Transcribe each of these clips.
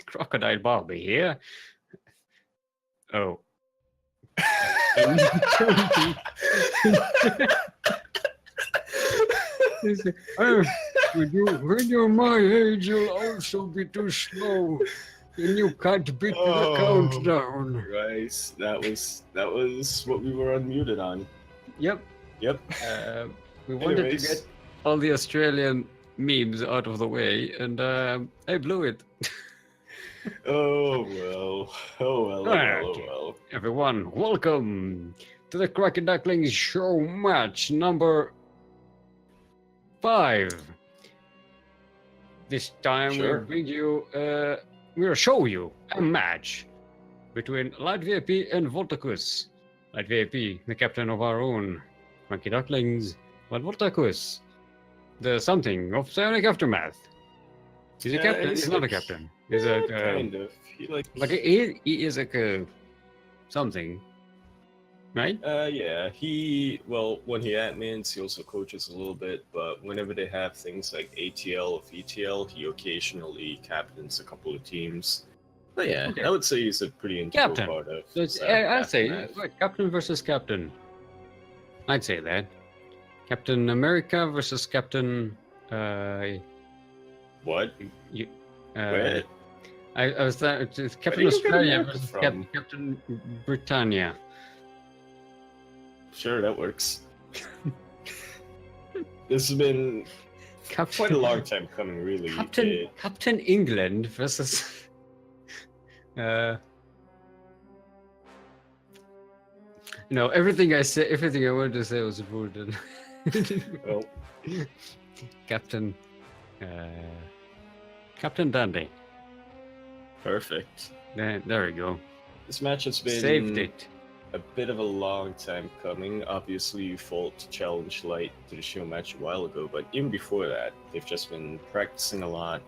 Crocodile Barbie here. Oh. Oh, when you're my age, you'll also be too slow, and you can't beat the countdown. Right, that was what we were unmuted on. Yep. Yep. We wanted to get all the Australian memes out of the way, and I blew it. Oh well. Oh well. Everyone, welcome to the CranKy Ducklings Showmatch number 5. This time we'll show you a match between ZvT and Voltacus. ZvT, the captain of our own CranKy Ducklings, but Voltacus, the something of PSIONIC Aftermath. He's a captain. He's not a captain. He's a kind of. He is like a something, right? Yeah. When he admins, he also coaches a little bit. But whenever they have things like ATL or VTL, he occasionally captains a couple of teams. But yeah, okay. I would say he's a pretty integral part of. So I'd say captain versus captain. I'd say that. Captain America versus Captain. What? I was Captain Australia versus Captain Britannia. Sure, that works. This has been quite a long time coming, really. Captain England versus. Everything I wanted to say was rude. Well, Captain Dandy. Perfect. There we go. This match has been Saved it. A bit of a long time coming. Obviously, you fought Challenge Light to the show match a while ago, but even before that, they've just been practicing a lot.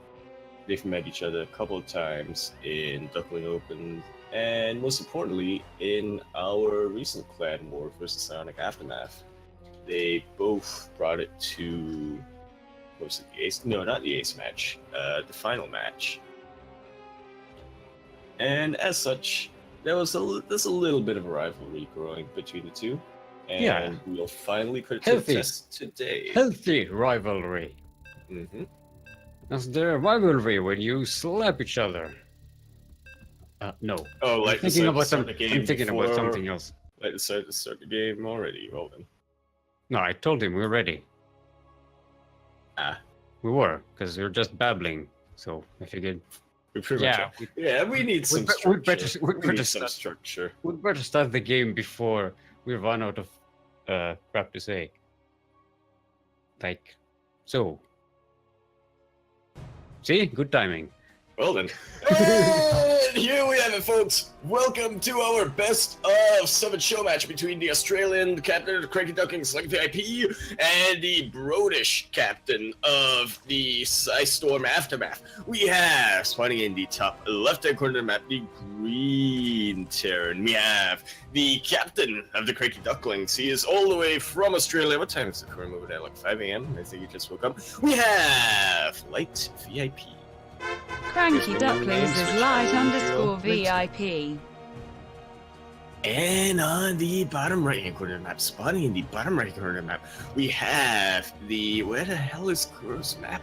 They've met each other a couple of times in Duckling Open, and most importantly, in our recent clan war versus PSIONIC Aftermath. They both brought it to, what was it, the ace? No, not the ace match, the final match. And as such, there's a little bit of a rivalry growing between the two. And we'll finally put it to the test today. Healthy rivalry. Mm-hmm. That's the rivalry when you slap each other. No. Oh, like I'm thinking about something else. Like to start the game already, well then. No, I told him we're ready. We were, because we were just babbling. So I figured. We need some structure. We need some structure. We'd better start the game before we run out of crap to say. Like, so. See? Good timing. Well then. And here we have it, folks. Welcome to our best of 7 show match between the Australian captain of the CranKy Ducklings VIP and the Brodish captain of the Storm Aftermath. We have, spawning in the top left-hand corner of the map, the Green Terran. We have the captain of the CranKy Ducklings. He is all the way from Australia. What time is it for him over there? Like 5 a.m.? I think he just woke up. We have Light VIP. CranKy Ducklings is light_VIP. And on the bottom right-hand corner of the map, spawning in the bottom right corner of the map, we have the... Where the hell is Kuro's map?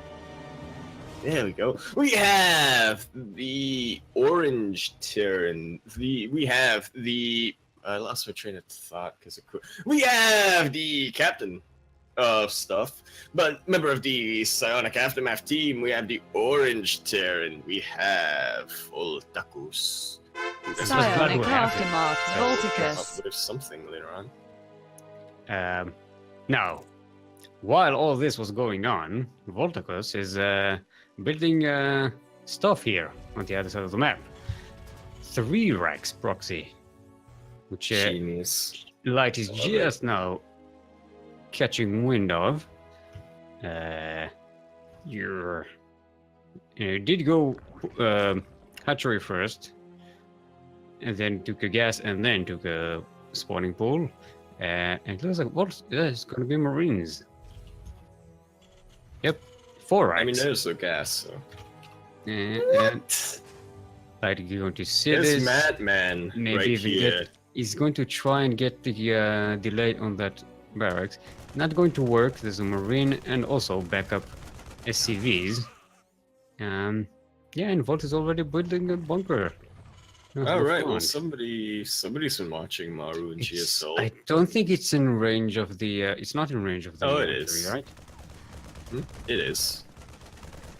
There we go. We have the Orange Terran. We have the... I lost my train of thought because of... We have the captain of stuff, but member of the PSIONIC Aftermath team, we have the Orange Terran. We have Voltacus. PSIONIC Aftermath, Voltacus. There's something later on. Now, while all this was going on, Voltacus is building stuff here on the other side of the map. 3 racks proxy, which Genius. Light is just now catching wind of. You did go hatchery first, and then took a gas, and then took a spawning pool. And it looks like it's going to be Marines. Yep, 4 racks. I mean, there's no gas, so. And like you're going to see This this. madman Maybe right even here. get. He's going to try and get the delay on that barracks. Not going to work. There's a marine and also backup SCVs. Yeah, and Volt is already building a bunker. All right. Well, somebody's been watching Maru and GSL. I don't think it's in range of the. It's not in range of the. Oh, it archery, is. right? It is.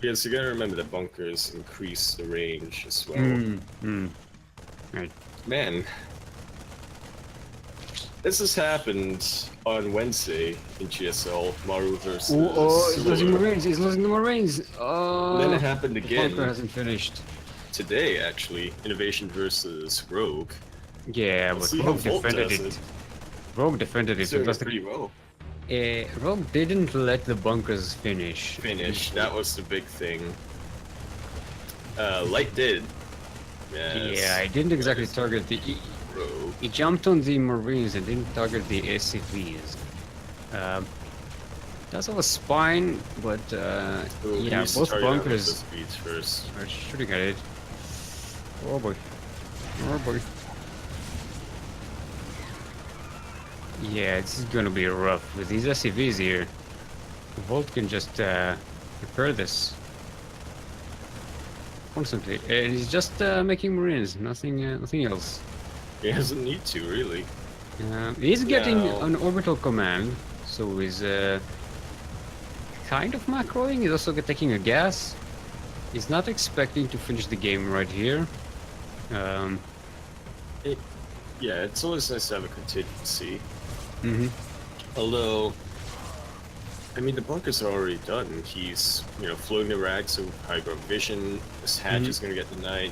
Yes, you gotta remember that bunkers increase the range as well. Right. Man, this has happened on Wednesday in GSL. Maru versus. He's losing Marines. He's losing the Marines. Then it happened The bunker again hasn't finished. today, actually. Innovation versus Rogue. Yeah, Let's but see how Rogue Volt defended does it. Rogue defended it. Doing It was pretty well. Rogue didn't let the bunkers finish. That was the big thing. Light did. Yes. Yeah, I didn't exactly target the. Rogue. He jumped on the Marines and didn't target the SCVs. Does have a spine, but Ooh, he yeah, needs to both target out bunkers with the speeds first. are shooting at it. Oh boy. Oh boy. Yeah, this is gonna be rough with these SCVs here. Volt can just repair this constantly, and he's just making Marines, nothing else. He doesn't need to, really. He's getting No. an orbital command, so he's kind of macroing. He's also taking a gas. He's not expecting to finish the game right here. Yeah, it's always nice to have a contingency. Mhm. Although, I mean, the bunkers are already done. He's, floating the rags, so high ground vision. This hatch is gonna get denied.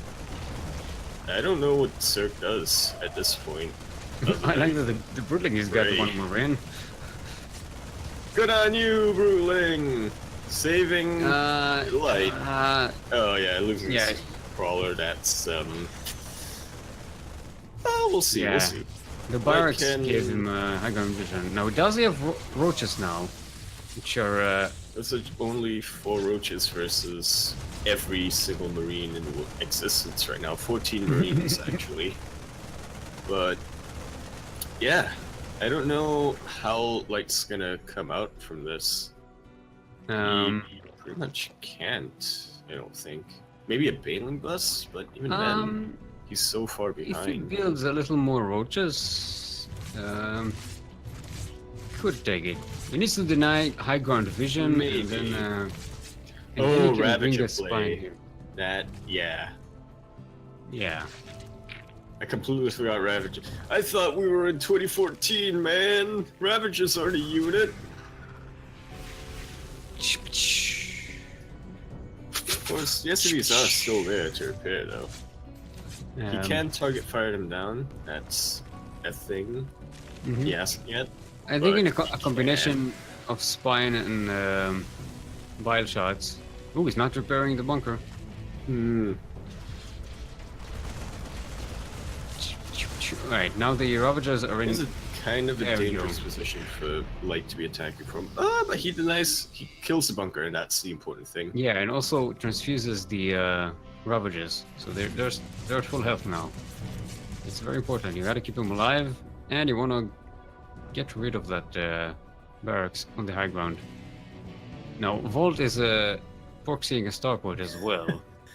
I don't know what Cirque does at this point. I like that the Broodling has got Great. one Marine. Good on you, Bruling! Saving light. Oh yeah, losing yeah. this crawler. That's Oh, we'll see. Yeah. We'll see. The barracks can- gave him high ground vision. Now, does he have roaches now? Which are There's only 4 roaches versus every single marine in existence right now. 14 marines actually. But yeah, I don't know how Light's gonna come out from this. He pretty much can't. I don't think. Maybe a bailing bus, but even then, he's so far if he behind. builds a little more roaches, could take it. He needs to deny high ground vision, Maybe. and then he can Ravager bring the play. spine here. That, yeah. Yeah. I completely forgot Ravager. I thought we were in 2014, man. Ravager's already unit. Of course, the SCVs are still there to repair, though. He can target fire them down. That's a thing. Mhm. He hasn't yet. I think in a, but a combination of spine and bile shots. Oh, he's not repairing the bunker. Alright, now the Ravagers are in. It's a kind of a There we dangerous go. position for Light to be attacking from. But he kills the bunker, and that's the important thing. Yeah, and also transfuses the Ravagers, so they're at full health now. It's very important. You gotta keep them alive, and you wanna get rid of that barracks on the high ground. Now, Volt is proxying a starport as well.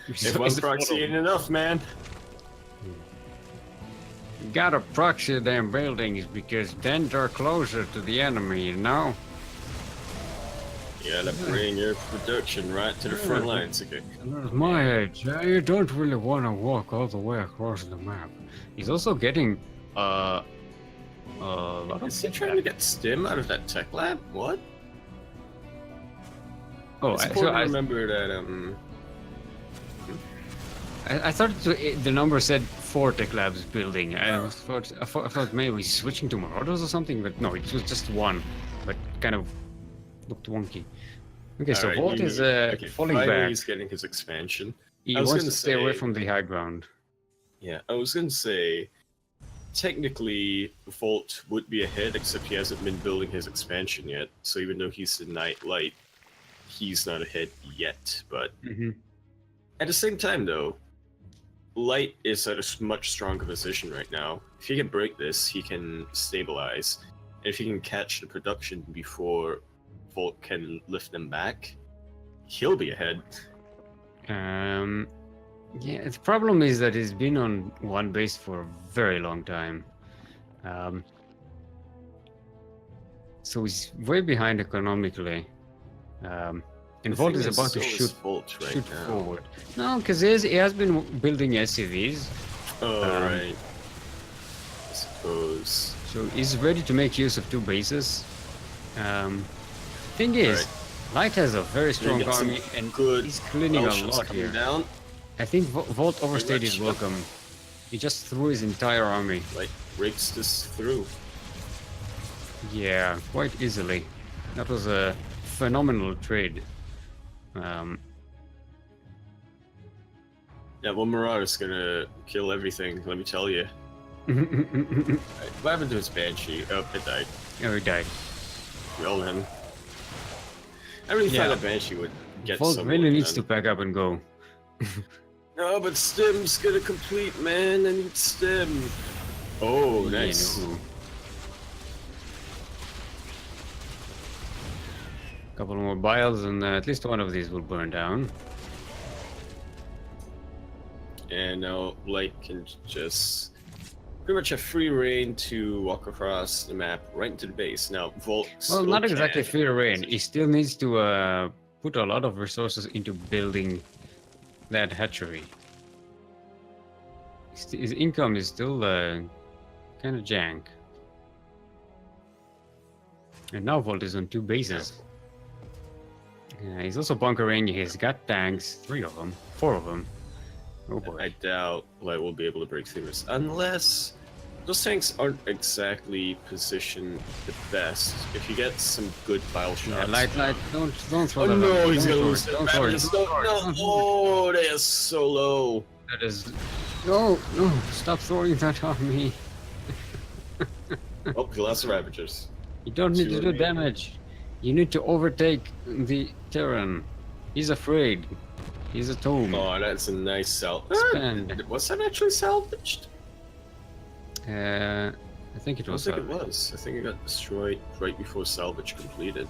If one proxy ain't enough, man. Gotta proxy the damn buildings because then they're closer to the enemy, you know? You gotta bring your production right to the front lines, okay? At my age, you don't really want to walk all the way across the map. He's also getting a lot of. Is he trying to get stim out of that tech lab? What? Oh, It's so important to I remember that I thought the number said 4 tech labs building. I thought maybe he's switching to Marauders or something, but no, it was just 1. But kind of looked wonky. Okay, so Alright, Volt is falling finally back. he's getting his expansion. He I was wants gonna to stay away say- from the high ground. Yeah, I was gonna say, technically, Volt would be ahead, except he hasn't been building his expansion yet. So even though he's the Night Light, he's not ahead yet. But At the same time, though, Light is at a much stronger position right now. If he can break this, he can stabilize. And if he can catch the production before Volt can lift them back, he'll be ahead. Yeah, the problem is that he's been on one base for a very long time. So he's way behind economically. And Volt is about to shoot forward. No, because he has been building SCVs. Oh, right. I suppose. So he's ready to make use of two bases. Thing is, Light has a very strong army and he's cleaning a lot here. Down. I think Volt overstayed his welcome. He just threw his entire army. Like, rakes this through. Yeah, quite easily. That was a phenomenal trade. Yeah, well, Marauder's gonna kill everything, let me tell you. What happened to his Banshee? Oh, it died. Oh, he died. Well then. I really thought that Banshee would get Volt really needs to pack up and go. No, but Stim's gonna complete, man. I need Stim. Oh, nice. Yeah, couple more biles and at least one of these will burn down. And now Light can just pretty much have free reign to walk across the map right into the base. Now Volt. Well, not exactly free reign. He still needs to put a lot of resources into building that hatchery. His income is still kind of jank. And now Volt is on two bases. He's also bunkering. He's got tanks, 3 of them, 4 of them. Oh boy. I doubt Light will be able to break through this unless those tanks aren't exactly positioned the best. If you get some good bile shots. Yeah, Light, don't throw that. Oh no, up. he's gonna lose. Don't throw it. No, oh, that is so low. That is. No, stop throwing that on me. Oh, he lost the Ravagers. You don't need to do damage. You need to overtake the Terran. He's afraid. He's a tomb. Oh, that's a nice salvage. Was that actually salvaged? I think it was. I think it was. I think it got destroyed right before salvage completed.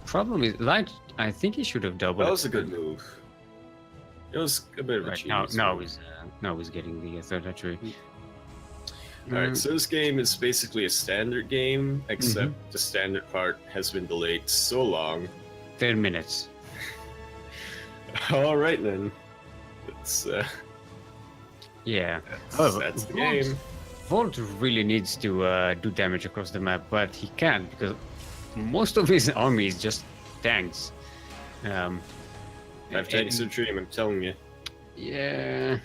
Problem is, Light. I think he should have doubled. That was a good move. It was a bit of a cheat. Now he's getting the third hatchery. Alright, so this game is basically a standard game, except the standard part has been delayed so long. 10 minutes. Alright then. It's yeah. That's the game. Volt really needs to do damage across the map, but he can't because most of his army is just tanks. 5 tanks in a dream, I'm telling you. Yeah.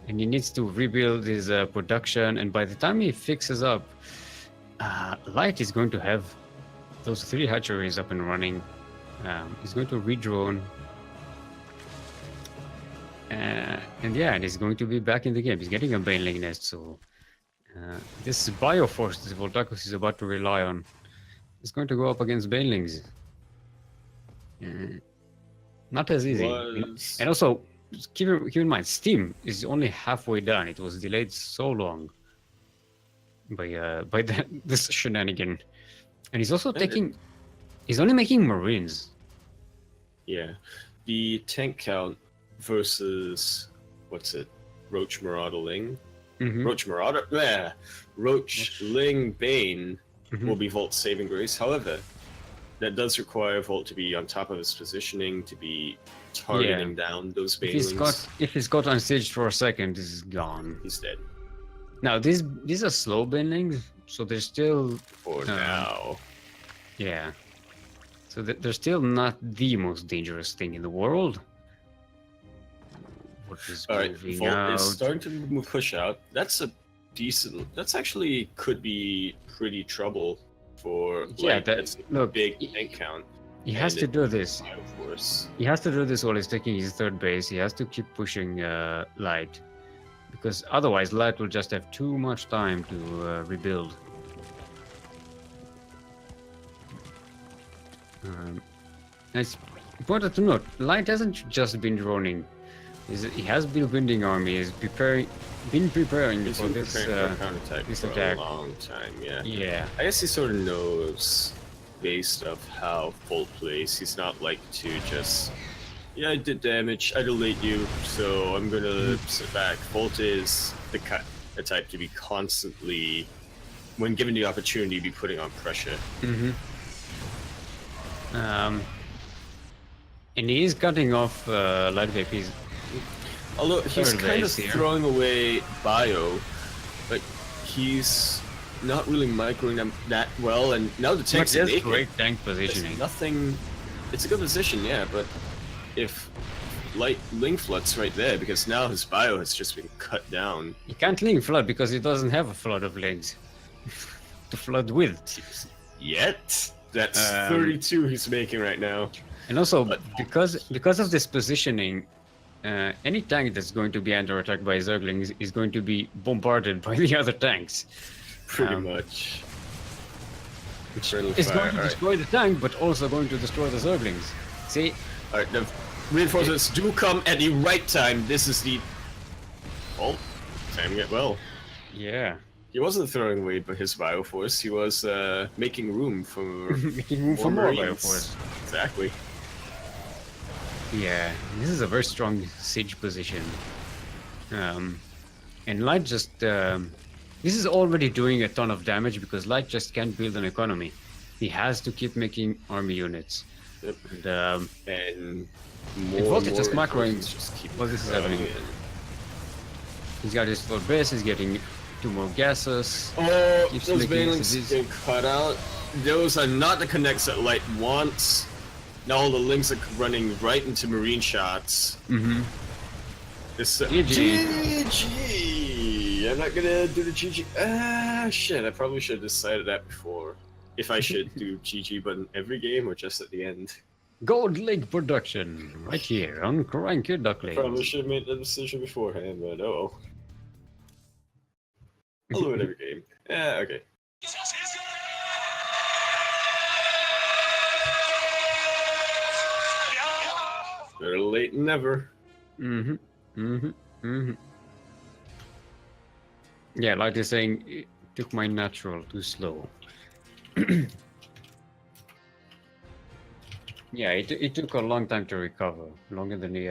And he needs to rebuild his production, and by the time he fixes up, Light is going to have those 3 hatcheries up and running. He's going to redrone. And yeah, and he's going to be back in the game. He's getting a Baneling nest, so this Bioforce that Voltacus is about to rely on is going to go up against Banelings. Not as easy. And also, keep in mind, Steam is only halfway done. It was delayed so long by this shenanigan, and he's also taking. He's only making Marines. Yeah, the tank count versus what's it? Roach Marauder Ling. Roach Marauder. Yeah, Roach Ling Bane will be Volt's saving grace. However, that does require Volt to be on top of his positioning, to be targeting down those Banelings. If he's got unstaged for a second, this is gone. He's dead. Now these are slow Banelings, so they're still For now. Yeah. So they're still not the most dangerous thing in the world. What is Alright, Volt is starting to push out. That's a decent. That's actually could be pretty trouble for that's a big tank count. He has to do this. Of course. He has to do this while he's taking his third base. He has to keep pushing Light, because otherwise Light will just have too much time to rebuild. important to note, Light hasn't just been droning. He has been building army. He's been preparing He's for been this preparing for a counterattack this for attack. a long time, yeah. Yeah. I guess he sort of knows, based of how Volt plays, he's not like to just, yeah, I did damage, I delayed you, so I'm gonna sit back. Volt is the type to be constantly, when given the opportunity, be putting on pressure. And he is cutting off Light VP's. Although he's kind of here. throwing away bio, but he's not really microing them that well, and now the tank's But naked. great tank There's positioning. nothing. It's a good position, yeah, but if Light Link Flood's right there, because now his bio has just been cut down. He can't link flood because he doesn't have a flood of links to flood with. Yet? That's 32 he's making right now. And also, because of this positioning, any tank that's going to be under attack by Zerglings is going to be bombarded by the other tanks. Pretty much. Which is going to destroy the tank, but also going to destroy the Zerglings. See? Alright, the reinforcements do come at the right time. This is the... Oh, timing it well. Yeah. He wasn't throwing away his Bioforce, he was making room for Making room for more Marines. Bioforce. Exactly. Yeah, this is a very strong siege position. And Light just... this is already doing a ton of damage because Light just can't build an economy. He has to keep making army units. Yep. And more Voltacus just more macroing just keep while this is going happening. in. He's got his full base, he's getting 2 more gases. Oh, Keeps those making banelings disease. get cut out. Those are not the connects that Light wants. Now all the links are running right into marine shots. This GG. GG. I'm not gonna do the GG. Ah, shit. I probably should have decided that before. If I should do GG button every game or just at the end. Gold Lake production right here on CranKy Ducklings. Probably should have made the decision beforehand, but oh well. I'll do it every game. Yeah, okay. Better late than never. Yeah, like they're saying, it took my natural too slow. Yeah, it took a long time to recover, longer than he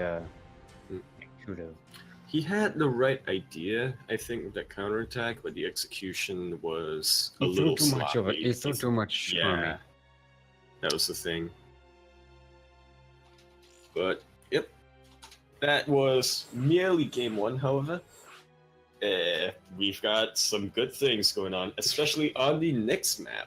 should have. He had the right idea, I think, with that counterattack, but the execution was a He threw little too much of it. sloppy. He threw too much army. Yeah, that was the thing. But yep, that was merely game 1. However, we've got some good things going on, especially on the next map.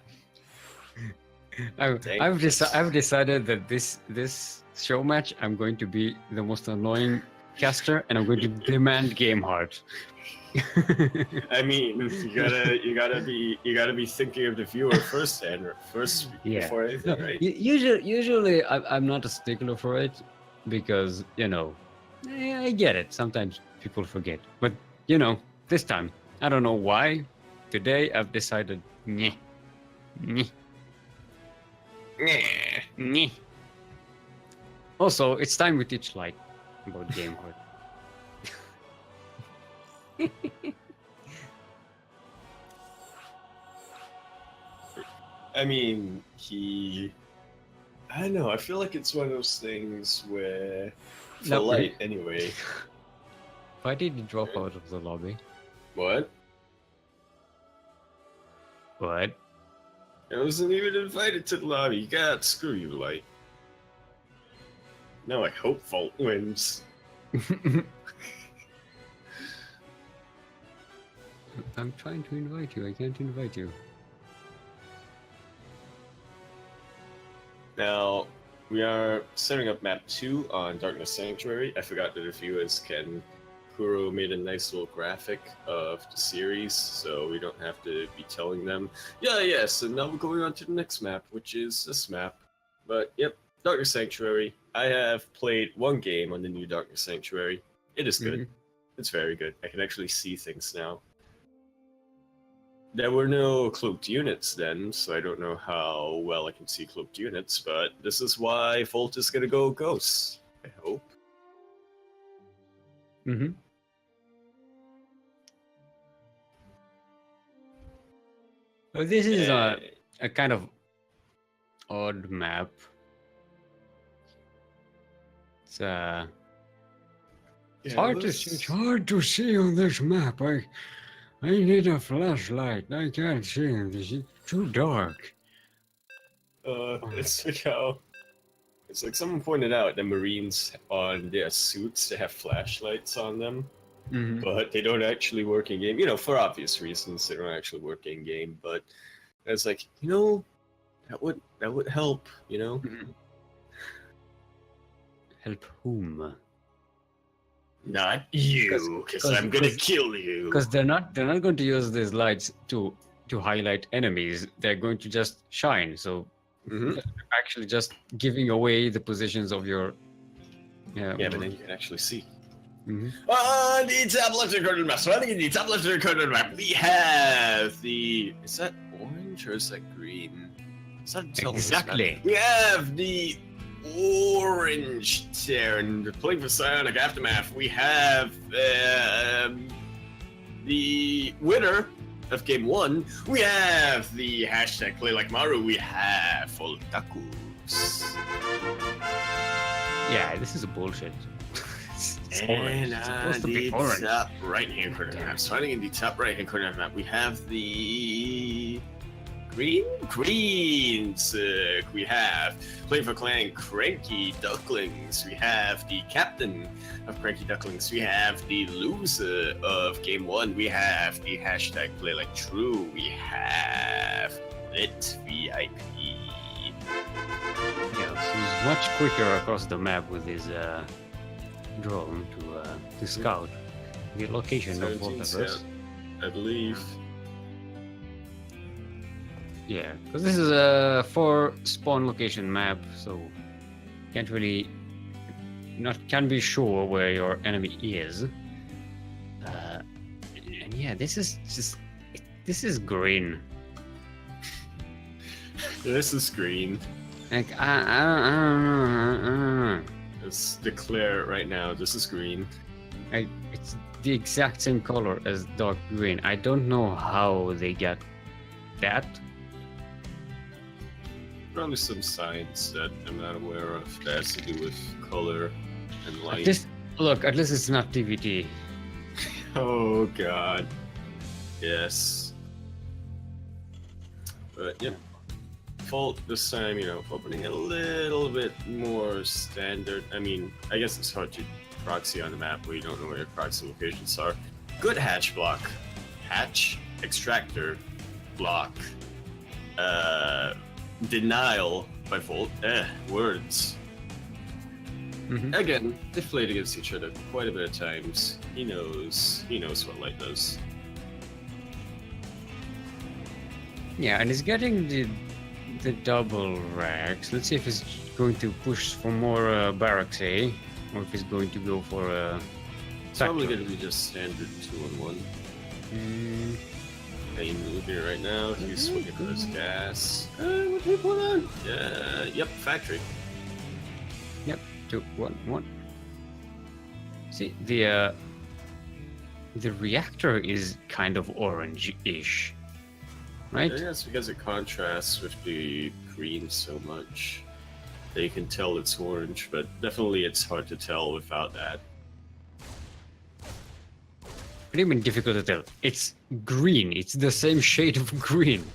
I've decided that this show match I'm going to be the most annoying caster, and I'm going to demand game hard. I mean, you gotta be thinking of the viewer first, before anything, right? Usually I'm not a stickler for it because I get it. Sometimes people forget, but this time I don't know why. Today I've decided, nyeh. Also, it's time we teach Light about game hard. I mean, I don't know, I feel like it's one of those things where, for No, Light anyway. Why did he drop out of the lobby? What? What? I wasn't even invited to the lobby. God, screw you, Light. Now I hope Volt wins. I'm trying to invite you. I can't invite you. Now, we are setting up map 2 on Darkness Sanctuary. I forgot that the viewers can... Kuro made a nice little graphic of the series, so we don't have to be telling them, yes, and now we're going on to the next map, which is this map. But, yep, Darkness Sanctuary. I have played 1 game on the new Darkness Sanctuary. It is good. It's very good. I can actually see things now. there were no cloaked units then, so I don't know how well I can see cloaked units, but this is why Volt is gonna go Ghosts, I hope. Mm-hmm. Well, this is a kind of odd map. It's hard to see. It's hard to see on this map. I need a flashlight. I can't see. This is too dark. It's like how it's like someone pointed out the Marines on their suits, they have flashlights on them, Mm-hmm. but they don't actually work in game. You know, for obvious reasons, they don't actually work in game. But it's like, you know, that would help. You know, Help whom? not you, because I'm gonna kill you. Because they're not going to use these lights to highlight enemies. They're going to just shine. So they're actually just giving away the positions of your. Yeah, but then you can actually see. Mm-hmm. On the top left-hand corner of the map, surrounding in the top left-hand corner of the map, we have the. Is that orange or is that green? Is that Exactly. We have the orange Terran playing for PSIONIC Aftermath. We have the winner of game 1. We have the hashtag Play Like Maru. We have Voltacus. Yeah, this is bullshit. It's And orange. It's supposed to be orange. top right-hand corner of the map, starting in the top right-hand corner of the map, we have the greens. We have playing for clan CranKy Ducklings. We have the captain of CranKy Ducklings. We have the loser of game 1. We have the hashtag Play Like True. We have ZvT. Yeah, so he's much quicker across the map with his drone to scout the location of 17 Voltacus. I believe. Yeah, because this is a 4 spawn location map, so can't really can't be sure where your enemy is. And yeah, this is green. This is green. Like I don't know. Let's declare it right now. This is green. It's the exact same color as dark green. I don't know how they get that. Probably some science that I'm not aware of that has to do with color and light. At least it's not ZvT. Oh god. Yes. But yep. Volt this time, you know, opening a little bit more standard. I mean, I guess it's hard to proxy on the map where you don't know where your proxy locations are. Good hatch block. Hatch, extractor, block. Denial by Volt. Words. Mm-hmm. Again, they played against each other quite a bit of times. He knows what light does. Yeah, and he's getting the double racks. Let's see if he's going to push for more barracks, or if he's going to go for a. It's probably going to be just standard 2-on-1. Main move here right now. He's swinging for his gas. What did he put on? Yep, factory. Yep, 2-1-1. See, the reactor is kind of orange-ish, right? I think that's because it contrasts with the green so much that you can tell it's orange, but definitely it's hard to tell without that. What do you mean difficult to tell? It's green. It's the same shade of green.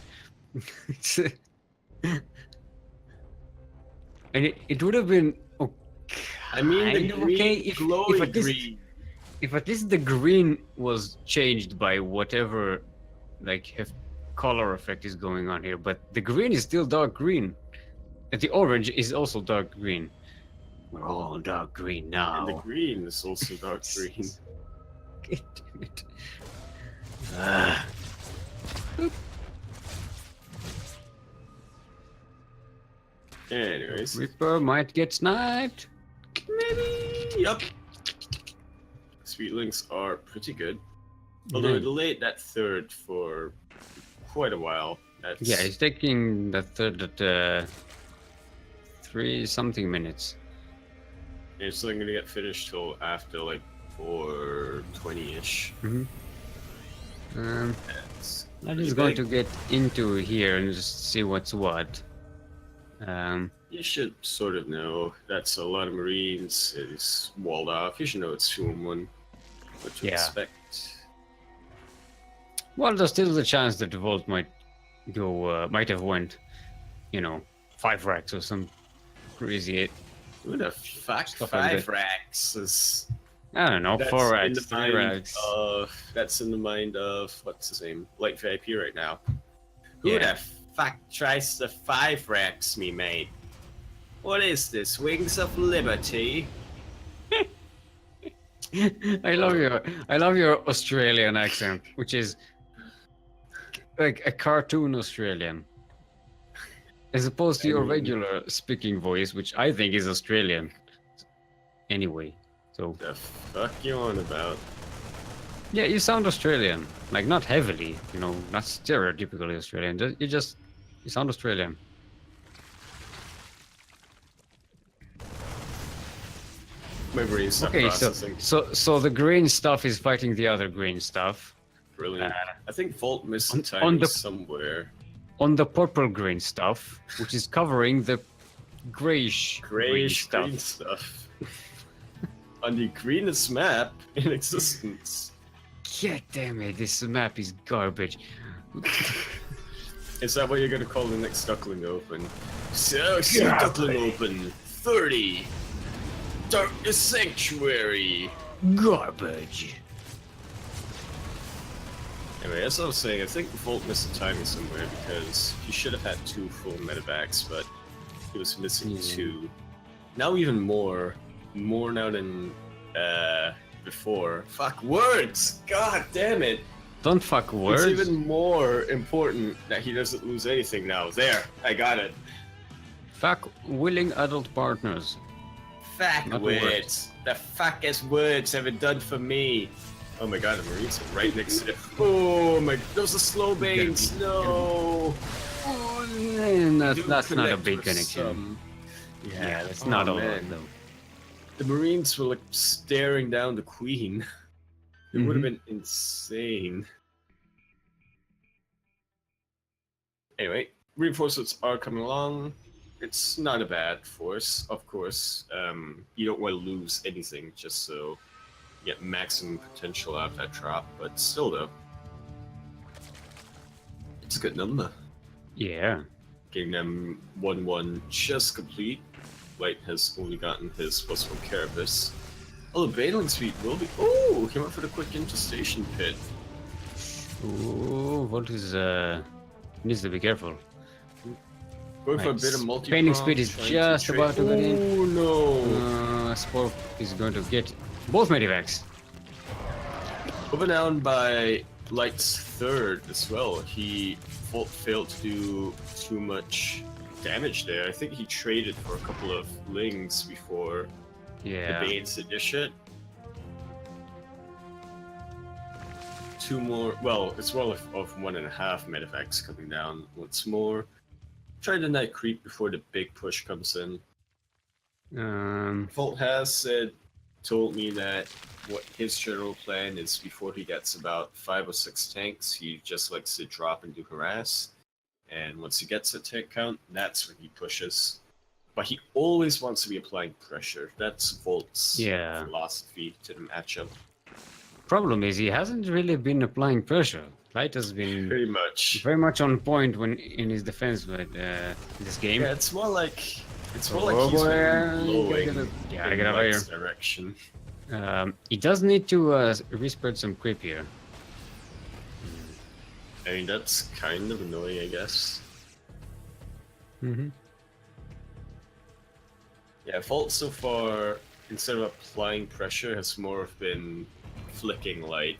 It's, and it would have been okay. I mean, the green, okay if at least the green was changed by whatever color effect is going on here, but the green is still dark green. And the orange is also dark green. We're all dark green now. And the green is also dark green. God damn it. Anyways. Reaper might get sniped. Maybe. Yup. Sweet links are pretty good. Although it delayed that third for quite a while. That's... Yeah, it's taking the third at 3-something minutes. It's not gonna get finished till after like 4:20ish. I'm Pretty just going big. to get into here and just see what's what. You should sort of know. That's a lot of Marines. It's walled off. You should know it's 2-on-1. What to Yeah. expect. Well, there's still the chance that the Volt might go, might have went, 5 racks or some crazy. Who the fuck Stuff like 5 that. racks is... I don't know, That's 4 in racks, the 3 mind racks. That's in the mind of what's his name, Light VIP right now. Who Yeah. the fuck tries to 5 racks me, mate? What is this? Wings of Liberty? I love your Australian accent, which is like a cartoon Australian, as opposed to your regular speaking voice, which I think is Australian. Anyway, so The fuck you on about? yeah, you sound Australian, like not heavily, not stereotypically Australian. You sound Australian. My brain's not Okay, processing. so the green stuff is fighting the other green stuff. Brilliant. I think Volt missed the on timing the- somewhere. On the purple green stuff, which is covering the grayish green Grayish stuff. green stuff. On the greenest map in existence. God damn it, this map is garbage. Is that what you're gonna call the next Duckling Open? So, Duckling Open 30. Darkness Sanctuary. Garbage. Anyway, as I was saying, I think Volt missed the timing somewhere because he should have had 2 full medevacs, but he was missing 2. Now even more now than before. Fuck words! God damn it! Don't fuck words. It's even more important that he doesn't lose anything now. There, I got it. Fuck willing adult partners. Fuck Not words. The fuck is words haven't done for me. Oh my god, the Marines are right next to it. Oh my, those are slow banes. No. That's Do not a connect big with connection. some- Yeah, that's not all man. right though. The Marines were like staring down the Queen. It would have been insane. Anyway, reinforcements are coming along. It's not a bad force, of course. You don't want to lose anything just so you get maximum potential out of that drop, but still though. It's a good number. Yeah. Getting them 1-1 just complete. Light has only gotten his +1 carapace. Oh, the bailing speed will be. Oh, came up for the quick interstation pit. Ooh, Volt is needs to be careful. Going for a Nice. bit of multi. Painting speed is just about to get in. Oh no! Spore is going to get both medivacs. Over down by Light's 3rd as well. He failed to do too much damage there. I think he traded for a couple of lings before Yeah. the Banes did this shit. 2 more. Well, it's well of 1.5 medevacs coming down once more. Try the night creep before the big push comes in. Volt has told me that what his general plan is before he gets about 5 or 6 tanks, he just likes to drop and do harass. And once he gets a tank count, that's when he pushes. But he always wants to be applying pressure. That's Volt's philosophy to the matchup. Problem is he hasn't really been applying pressure. Light has been Pretty much. very much on point when in his defense with this game. Yeah, it's more like he's boy, been gotta blowing get in over here. Light's direction. He does need to respread some creep here. I mean, that's kind of annoying, I guess. Yeah, Volt so far, instead of applying pressure, has more of been flicking Light,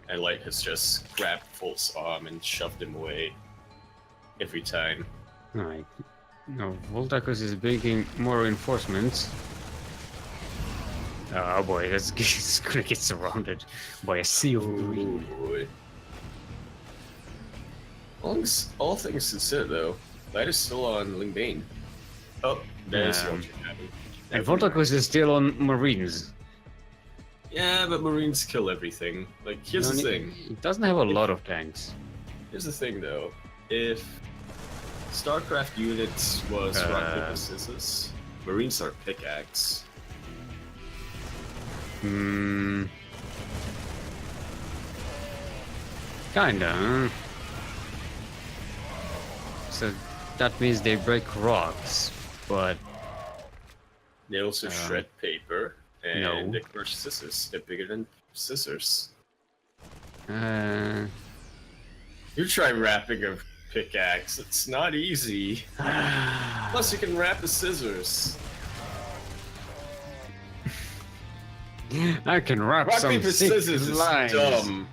and Light has just grabbed Volt's arm and shoved him away every time. Alright. No, Voltacus is bringing more reinforcements. Oh boy, that's it's gonna get surrounded by a sea of green. Boy. All things considered, though, Light is still on Lingbane. Oh, there's the Ultra Cabin. And Voltacus is still on Marines. Yeah, but Marines kill everything. Like, here's the thing. It doesn't have a lot of tanks. Here's the thing, though. If StarCraft units was rock, paper, scissors, Marines are pickaxe. Hmm. Kinda. Huh? So that means they break rocks, but They also shred paper, and no. they crush scissors. They're bigger than scissors. uh, You try wrapping a pickaxe, it's not easy. Plus, you can wrap the scissors. I can wrap Rock, some paper, sick scissors is lines. dumb.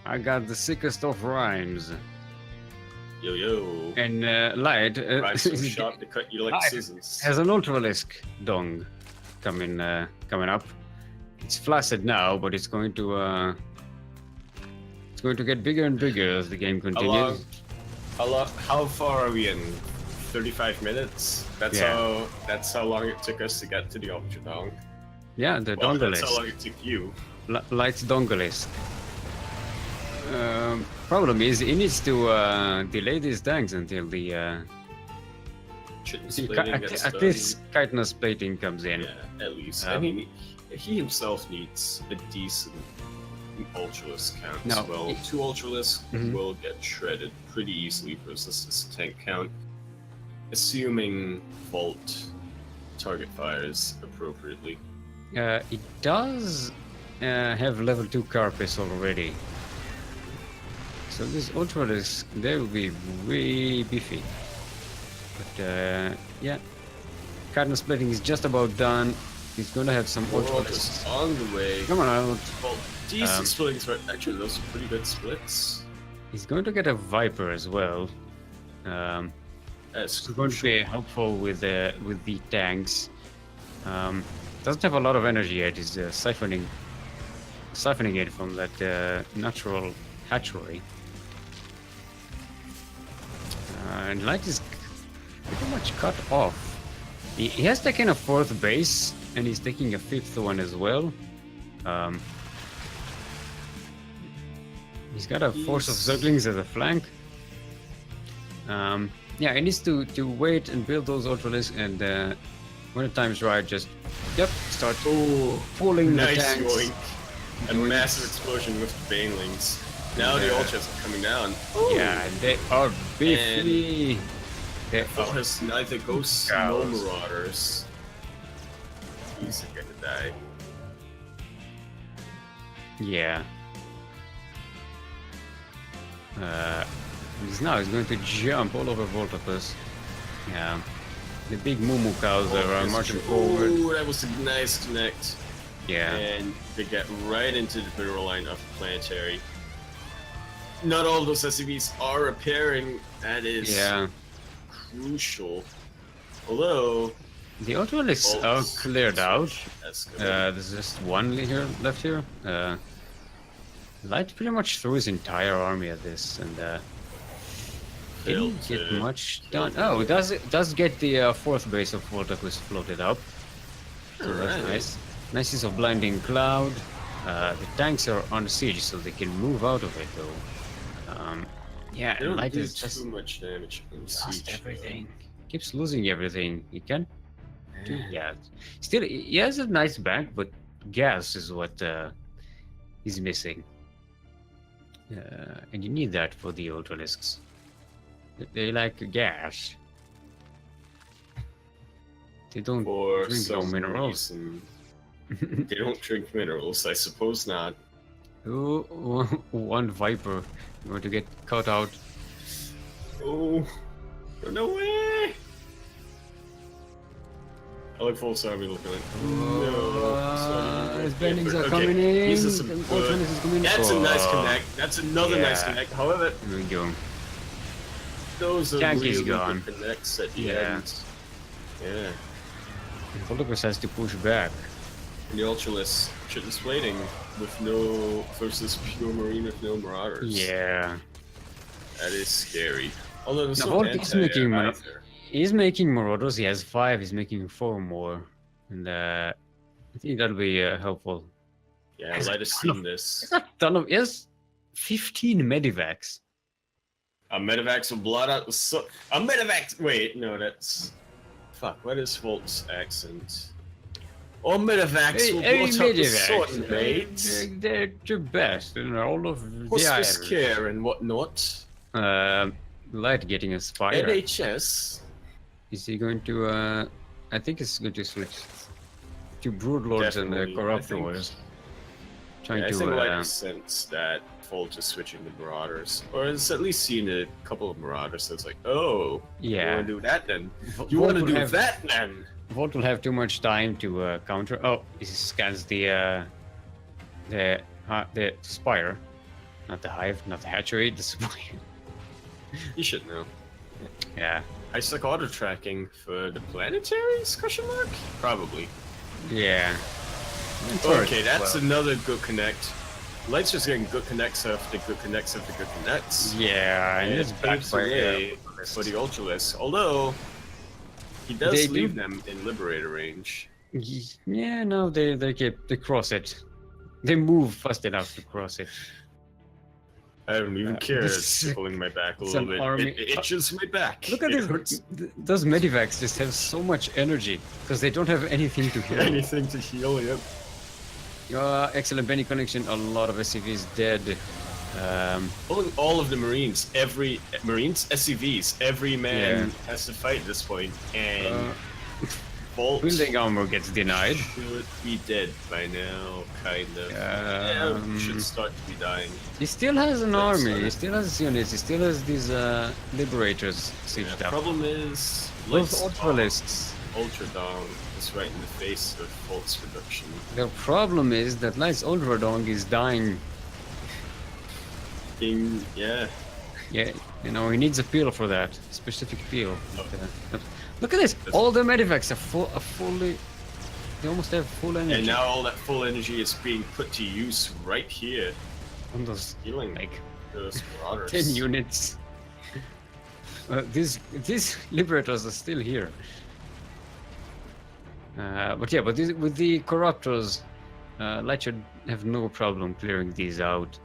I got the sickest of rhymes. Yo yo. And Light Rhymes so sharp to cut you like Light scissors. has an Ultralisk dong coming up. It's flaccid now, but it's going to get bigger and bigger as the game continues. How far are we in? 35 minutes? That's Yeah. how long it took us to get to the Ultra Dong. Yeah, the Well, that's how Dongalisk. long it took you. Light's Dongalisk. Problem is, he needs to delay these tanks until the Chitin splitting gets at done. least chitinous plating comes in. Yeah, at least. I mean, he himself needs a decent Ultralisk count No, as well. he- 2 Ultralisks Mhm. will get shredded pretty easily versus this tank count. Assuming Volt target fires appropriately. It does have level 2 Carapace already. So this Ultralisk, they will be way beefy. But yeah, chitinous plating is just about done. He's gonna have some Ultralisks. Ultralisks on the way. Come on out. Well, decent splitting, but actually those are pretty good splits. He's going to get a Viper as well. That's It's going to be helpful with the tanks. Doesn't have a lot of energy yet. He's siphoning it from that natural hatchery. And Light is pretty much cut off. He has taken a 4th base, and he's taking a 5th one as well. He's got a force of Zerglings as a flank. Yeah, he needs to wait and build those Ultralisks, and when the time's right, just start pulling the nice tanks. yoink. A massive explosion with the Banelings. Now the Ultras are coming down. Yeah, they are beefy. They Vol has neither ghosts nor marauders. He's gonna die. Yeah. He's going to jump all over Voltacus. Yeah. The big Mumu cows are marching forward. Ooh, that was a nice connect. Yeah. And they get right into the middle line of the planetary. Not all of those SCVs are repairing. That is crucial. Although the Ultralisks are cleared out. That's good. There's just one left here. Light pretty much threw his entire army at this, and didn't get much done. Oh, it does get the 4th base of Voltacus floated up. So that's nice. Nice use of blinding cloud. The tanks are on siege, so they can move out of it though. Yeah, They don't Light do is just too much damage on lost siege. everything. Keeps losing everything. He can do gas. Still, he has a nice bank, but gas is what he's missing. And you need that for the Ultralisks. They like gas. They don't For drink no some minerals. reason, they don't drink minerals. I suppose not. Ooh, one Viper going to get cut out. Oh, no way! I look full sorry looking at His bendings are coming in. These are some The good. Ultralisk is coming in. That's a nice Oh, connect. That's another nice Yeah. connect. However, There we go. those are Tank really is good gone. connects at the Yeah. end. Yeah. Voltacus has to push back. And the Ultralisk chitless plating with no versus pure marine with no marauders. Yeah. That is scary. Although there's Now, no Volt is making either. he's making Marauders. He has 5. He's making 4 more, and I think that'll be helpful. Yeah, let us see this. A ton of yes, 15 medivacs. A Medivacs will blot out the a Medivac. Wait, no, that's fuck. What is Volt's accent? Oh, Medivacs will blot out the sun, mate. They're the best, and all of Hospice the care and whatnot. Light getting a Spire. NHS. Is he going to? I think he's going to switch to Broodlords and Definitely, Corruptors. Trying I to. think I sense that Volt is switching to Marauders, or has at least seen a couple of Marauders. So it's like, oh, Yeah. you want to do that then? Volt You want to will do have- that then? Volt will have too much time to counter. Oh, he scans the Spire, not the Hive, not the Hatchery, the Spire. You should know. Yeah. I stuck auto tracking for the planetaries? Question mark? Probably. Yeah. Okay, that's another good connect. Light's just getting good connects after good connects after good connects. Yeah, and it's paves the way for the Ultralists. Although he does They leave do- them in Liberator range. Yeah, no, they cross it. They move fast enough to cross it. I don't even care. this It's is- pulling my back a it's little an bit. army- It itches my back. Look at it this. hurts. Those medivacs just have so much energy because they don't have anything to heal. Anything to heal him. Excellent Benny connection. A lot of SCVs dead. Pulling all of the Marines, SCVs, every man Yeah. has to fight at this point, and Volt Building armor gets denied. should be dead by now, kind of. Should start to be dying. He still has an That's army. it. He still has units. He still has these liberators sieged The up. problem is, Those Light's ultralists. Ultra Dong is right in the face of Volt's reduction. The problem is that Light's Ultradong is dying. Yeah. Yeah, you know, he needs a peel for that. Specific peel. Oh. Look at this! That's- All the medivacs are fully... They almost have full energy. And now all that full energy is being put to use right here, on those, healing like, those Marauders. 10 units. These liberators are still here. But yeah, with the corruptors, Light should have no problem clearing these out.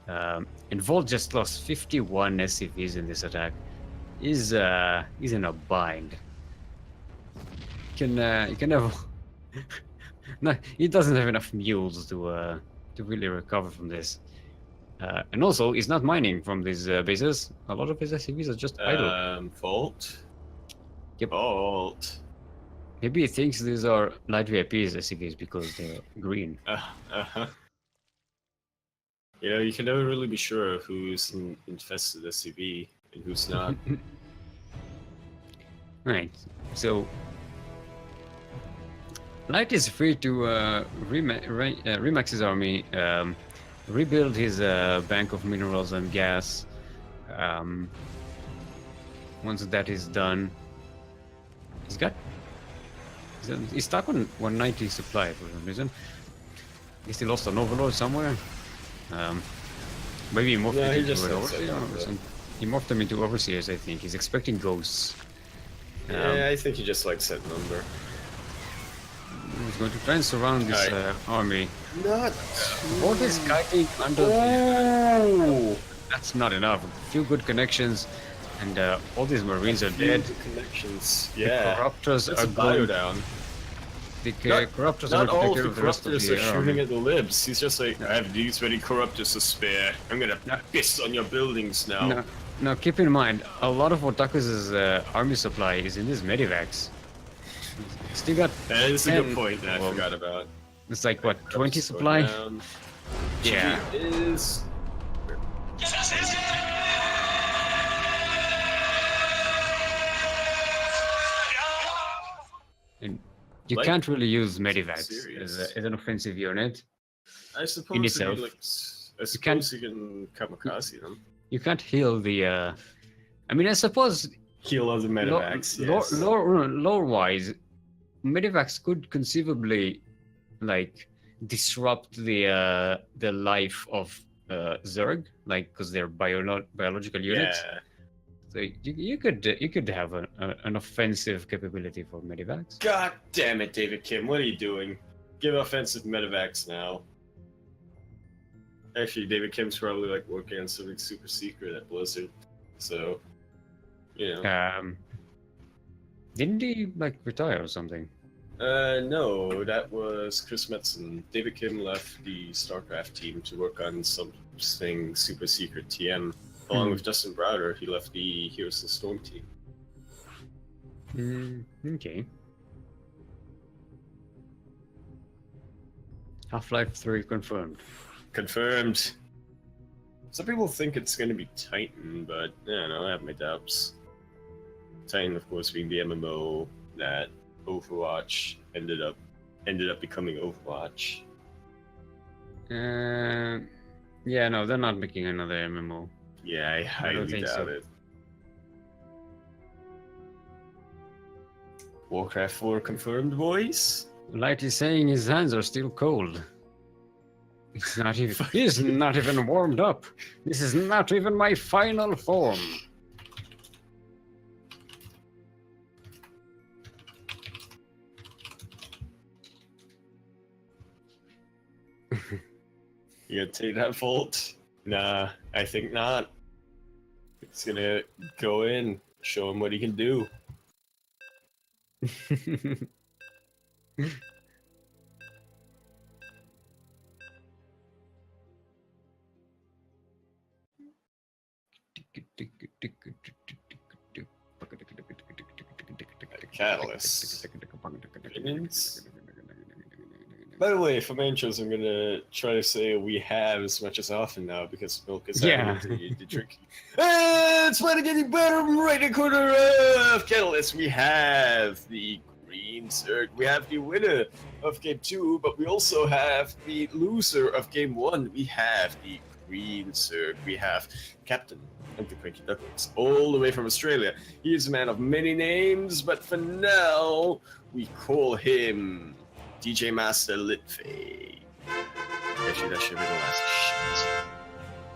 And Volt just lost 51 SCVs in this attack. He's in a bind. He can have. No, he doesn't have enough mules to really recover from this. And also, he's not mining from these bases. A lot of his SCVs are just idle. Volt? Yep. Volt. Maybe he thinks these are light VIPs SCVs because they're green. Uh-huh. You know, you can never really be sure of who's an infested SCV and who's not. Right. So Light is free to remax his army, rebuild his bank of minerals and gas. Once that is done, he's stuck on 190 supply for some reason. He still lost an overlord somewhere. Maybe he morphed Yeah, it he into just an said overseer something, or yeah. something. He morphed them into overseers, I think. He's expecting ghosts. Yeah, I think he just likes that number. He's going to try and surround this Alright. army. Not. All this kiting under Oh! that's not enough. A few good connections, and all these marines are dead. Connections. The Yeah. corruptors That's are a bio going. down. The Not- corruptors are Not going to all take of care the of the rest of corruptors the are shooting army. at the libs. He's just like, I have these many corruptors to spare. I'm gonna piss on your buildings now. Now, keep in mind, a lot of Voltacus's army supply is in these medivacs. Still got. That is a 10 good point that I well, forgot about. It's like what, 20 Corruptors going supply? down. Yeah. Is And you Like- can't really use medivacs Serious. as an offensive unit. I suppose In you itself. like, I can't- suppose you can kamikaze them. You can't heal the. I mean, I suppose Heal other medivacs. Yes. lore-wise, medivacs could conceivably like disrupt the life of Zerg, like because they're biological units. Yeah. So you could have an offensive capability for medivacs. God damn it, David Kim, what are you doing? Give offensive medevacs now. Actually, David Kim's probably like working on something super secret at Blizzard, so you know. Didn't he like retire or something? No, that was Chris Metzen. David Kim left the StarCraft team to work on something super secret TM. Along with Justin Browder, he left the Heroes of the Storm team. Okay. Half-Life 3 confirmed. Confirmed. Some people think it's going to be Titan, but I don't know, I have my doubts. Titan, of course, being the MMO that Overwatch ended up becoming Overwatch. Yeah, no, they're not making another MMO. Yeah, I highly doubt it. Warcraft 4 confirmed, boys? Light is saying his hands are still cold. He's not even warmed up. This is not even my final form. You gonna take that Volt? Nah, I think not. It's gonna go in, show him what he can do. Catalyst. Opinions? By the way, for my intros, I'm gonna try to say we have as much as often now because Milk is the tricky. It's finally getting better. Right in the corner of Catalyst, we have the Green Zerg. We have the winner of Game 2, but we also have the loser of Game 1. We have the Green Zerg. We have Captain of the CranKy Ducklings, all the way from Australia. He is a man of many names, but for now, we call him DJ Master Litfay. Actually, that should be the last shit.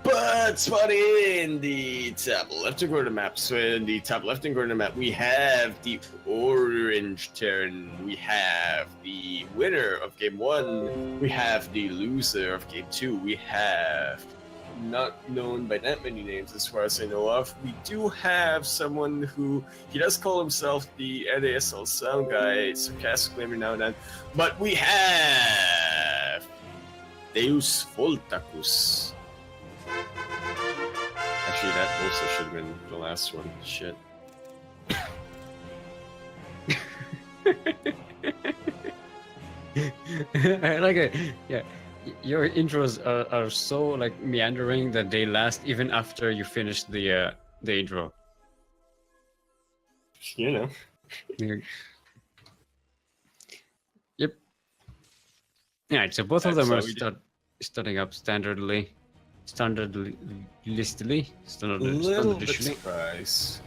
But spotting in the top left and corner map, so in the top left and corner map, we have the orange Terran. We have the winner of Game 1. We have the loser of Game 2. We have not known by that many names as far as I know of. We do have someone who, he does call himself the NASL sound guy, sarcastically every now and then, but we have Deus Voltacus. Actually, that also should have been the last one. Shit. I like it. Yeah. Your intros are so like meandering that they last even after you finish the intro. You know. Yep. Yeah, so both of them are starting up standardly. A little bit surprised.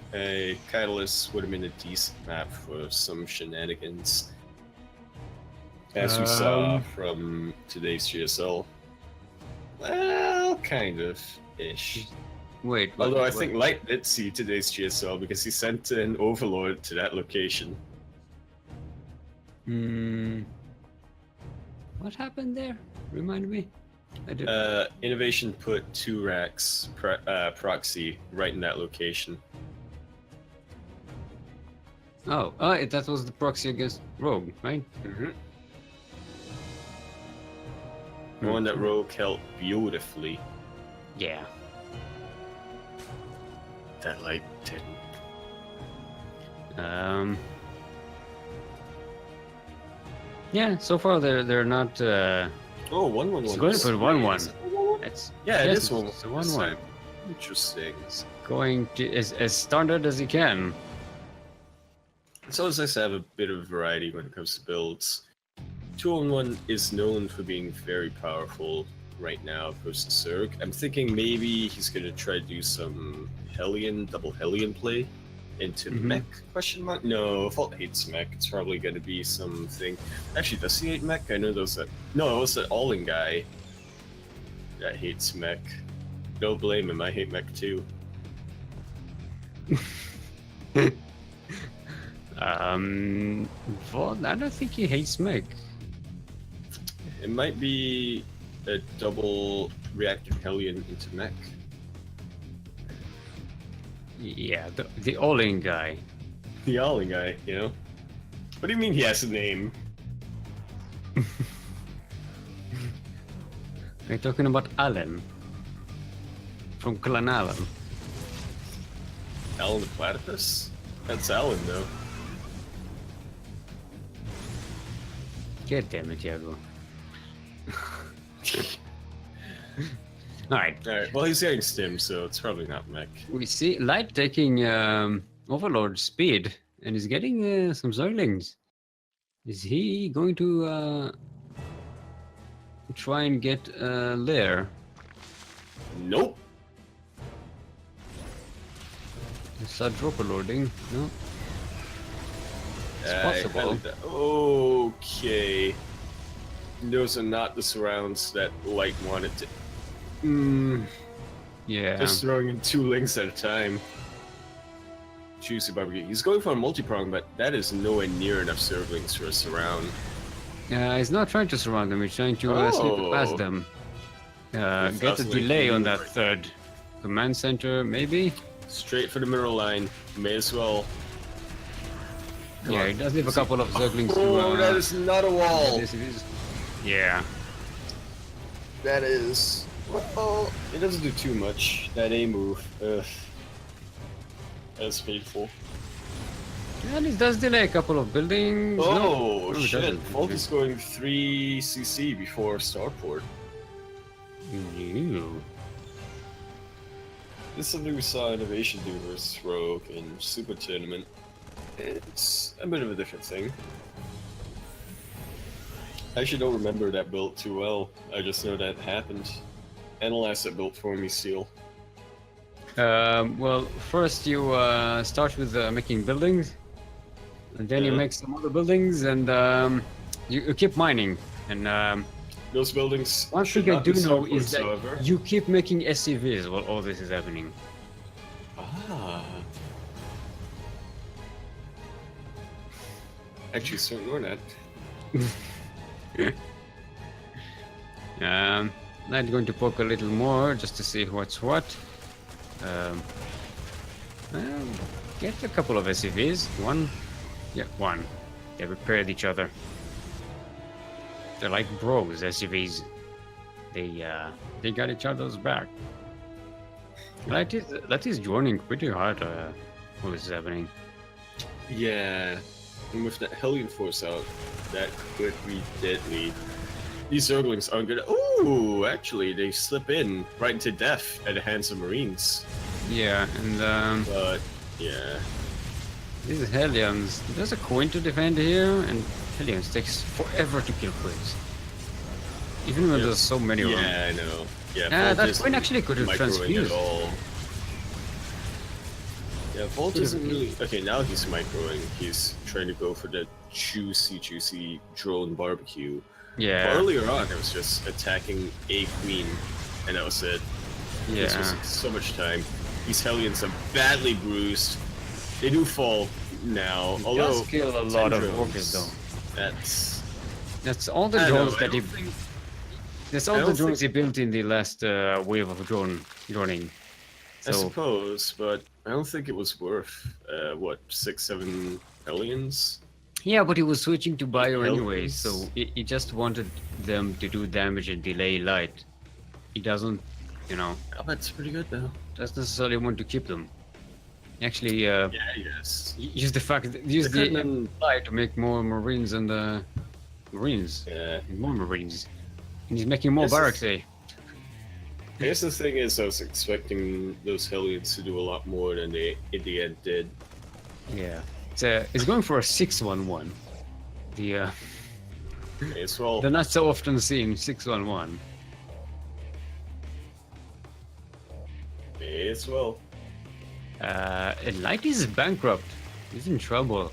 Catalyst would have been a decent map for some shenanigans. As we saw from today's GSL. Well, kind of ish. Wait. Although I think Light did see today's GSL because he sent an Overlord to that location. What happened there? Remind me. I did. Innovation put 2 racks proxy right in that location. Oh, that was the proxy against Rogue, right? Mm-hmm. The one that Rogue held beautifully. Yeah. That Light didn't. Yeah, so far they're not. Oh, 1-1-1. It's going to put 1-1. It's yeah, it is 1-1. It's 1-1. Interesting. It's going to as standard as you can. It's always nice to have a bit of variety when it comes to builds. 2-on-1 is known for being very powerful right now versus Zerg. I'm thinking maybe he's going to try to do some double Hellion play into mech, question mark? No, Vault hates mech. It's probably going to be something... Actually, does he hate mech? I know those that... No, it was the All-In guy. that hates mech. Don't blame him, I hate mech too. Well, I don't think he hates mech. It might be a double reactive Hellion into mech. Yeah, the all-in guy. The all-in guy, you know? What do you mean he has a name? Are you talking about Alan? From Clan Alan? Alan the Platypus? That's Alan, though. God damn it, Diego. Alright. Alright, well, he's getting stim, so it's probably not mech. We see Light taking Overlord speed, and he's getting some Zerglings. Is he going to try and get Lair? Nope. Start dropper loading? No. It's possible. Okay. Those are not the surrounds that Light wanted to. Yeah. Just throwing in 2 links at a time. Juicy barbecue. He's going for a multi-prong, but that is nowhere near enough Zerglings for a surround. He's not trying to surround them, he's trying to slip past them. Get a delay on that third command center, maybe? Straight for the middle line. May as well. Come Yeah, on. he does leave a couple of Zerglings Oh, to... that is not a wall. This is... Yeah. That is. Well, it doesn't do too much. That A move. Ugh. That's painful. And it does delay a couple of buildings. Oh, it shit. doesn't. Volt is going 3 CC before Starport. Ew. This is something we saw Innovation do versus Rogue in Super Tournament. It's a bit of a different thing. I actually don't remember that build too well. I just know that happened. Analyze that build for me, Seal. Well, first you start with making buildings, and then you make some other buildings, and you keep mining. And Those buildings. one should thing I not do be know Starports, is that however. you keep making SCVs while all this is happening. Ah. Actually, so ignore that. I'm going to poke a little more just to see what's what. Well, get a couple of SCVs. One. Yeah, one. They repaired each other. They're like bros, SCVs. They got each other's back. That is joining pretty hard. What is happening? Yeah, and with that Hellion Force out, that could be deadly. These Zerglings aren't good. Ooh, actually, they slip in right into death at the hands of Marines. Yeah, and But yeah, these Hellions. There's a coin to defend here, and Hellions takes forever to kill queens. Even when there's so many of them. yeah, I know. Yeah, Yeah, Volt that isn't coin actually could have microing transfused. at all. Yeah, Volt isn't really. Okay, now he's microing. He's trying to go for the juicy drone barbecue. Yeah. Earlier on, it was just attacking a queen, and that was it. This was Yeah. so much time. These Hellions are badly bruised. They do fall now, He although does kill a 10 lot of drones, orcas though. That's All the I drones know, that I he. don't think- That's I all the don't drones he built in the last wave of droning. I So suppose, but I don't think it was worth what 6-7 Hellions. yeah, but he was switching to bio anyway, Hellions. so he just wanted them to do damage and delay light. He doesn't, Oh, that's pretty good though. doesn't necessarily want to keep them. Actually, Yeah, yes. use the light to make more marines and marines. Yeah. And more marines. And he's making more This is- barracks, eh? I guess the thing is, I was expecting those Hellions to do a lot more than they in the end did. Yeah. It's going for a 6-1-1. The May as well. not so often seen 6-1-1. May as well. And Light is bankrupt. He's in trouble.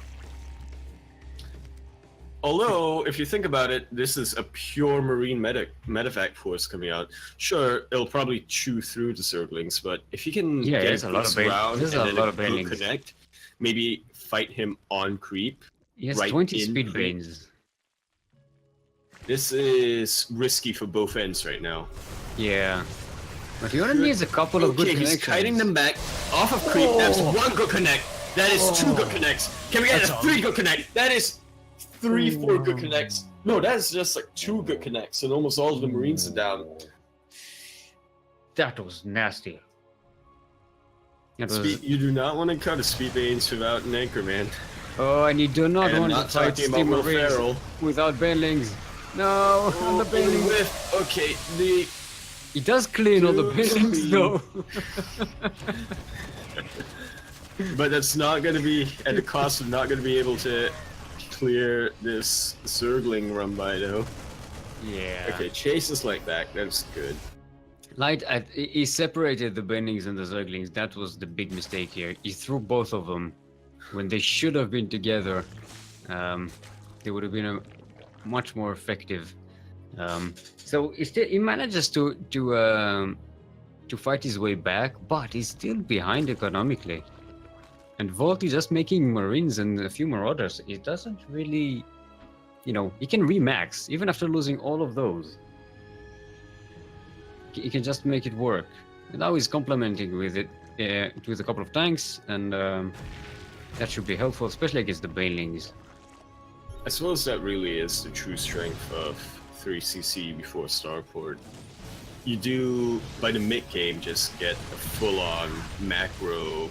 Although, if you think about it, this is a pure marine medevac force coming out. Sure, it'll probably chew through the Zerglings, but if you can Yeah, get there's a lot of around there's and a then lot of good banelings. connect, maybe fight him on creep. He has right 20 in speed creep. banes. This is risky for both ends right now. Yeah. But he only needs a couple of good Okay, connections. he's kiting them back off of creep. That's one good connect. That is two good connects. Can we get a three good connect? That is four good connects. No, that is just like two good connects, and almost all of the Marines are down. That was nasty. It was... Speed, you do not want to cut a speed banes without an anchor, man. Oh, and you do not And I'm want not to fight talking about Steam Will Marines Ferrell. without banelings. No, on the banelings. With, okay, the He does clean all the banelings though. but that's not going to be at the cost of not going to be able to clear this Zergling run by though. Yeah. Okay, chase us like that. That's good. Light, he separated the banelings and the Zerglings. That was the big mistake here. He threw both of them when they should have been together. They would have been much more effective. So he manages to fight his way back, but he's still behind economically. And Volt is just making Marines and a few Marauders. It doesn't really, he can remax even after losing all of those. He can just make it work. And now he's complementing with it with a couple of tanks, and that should be helpful, especially against the banelings. I suppose that really is the true strength of 3cc before Starport. You do, by the mid-game, just get a full-on macro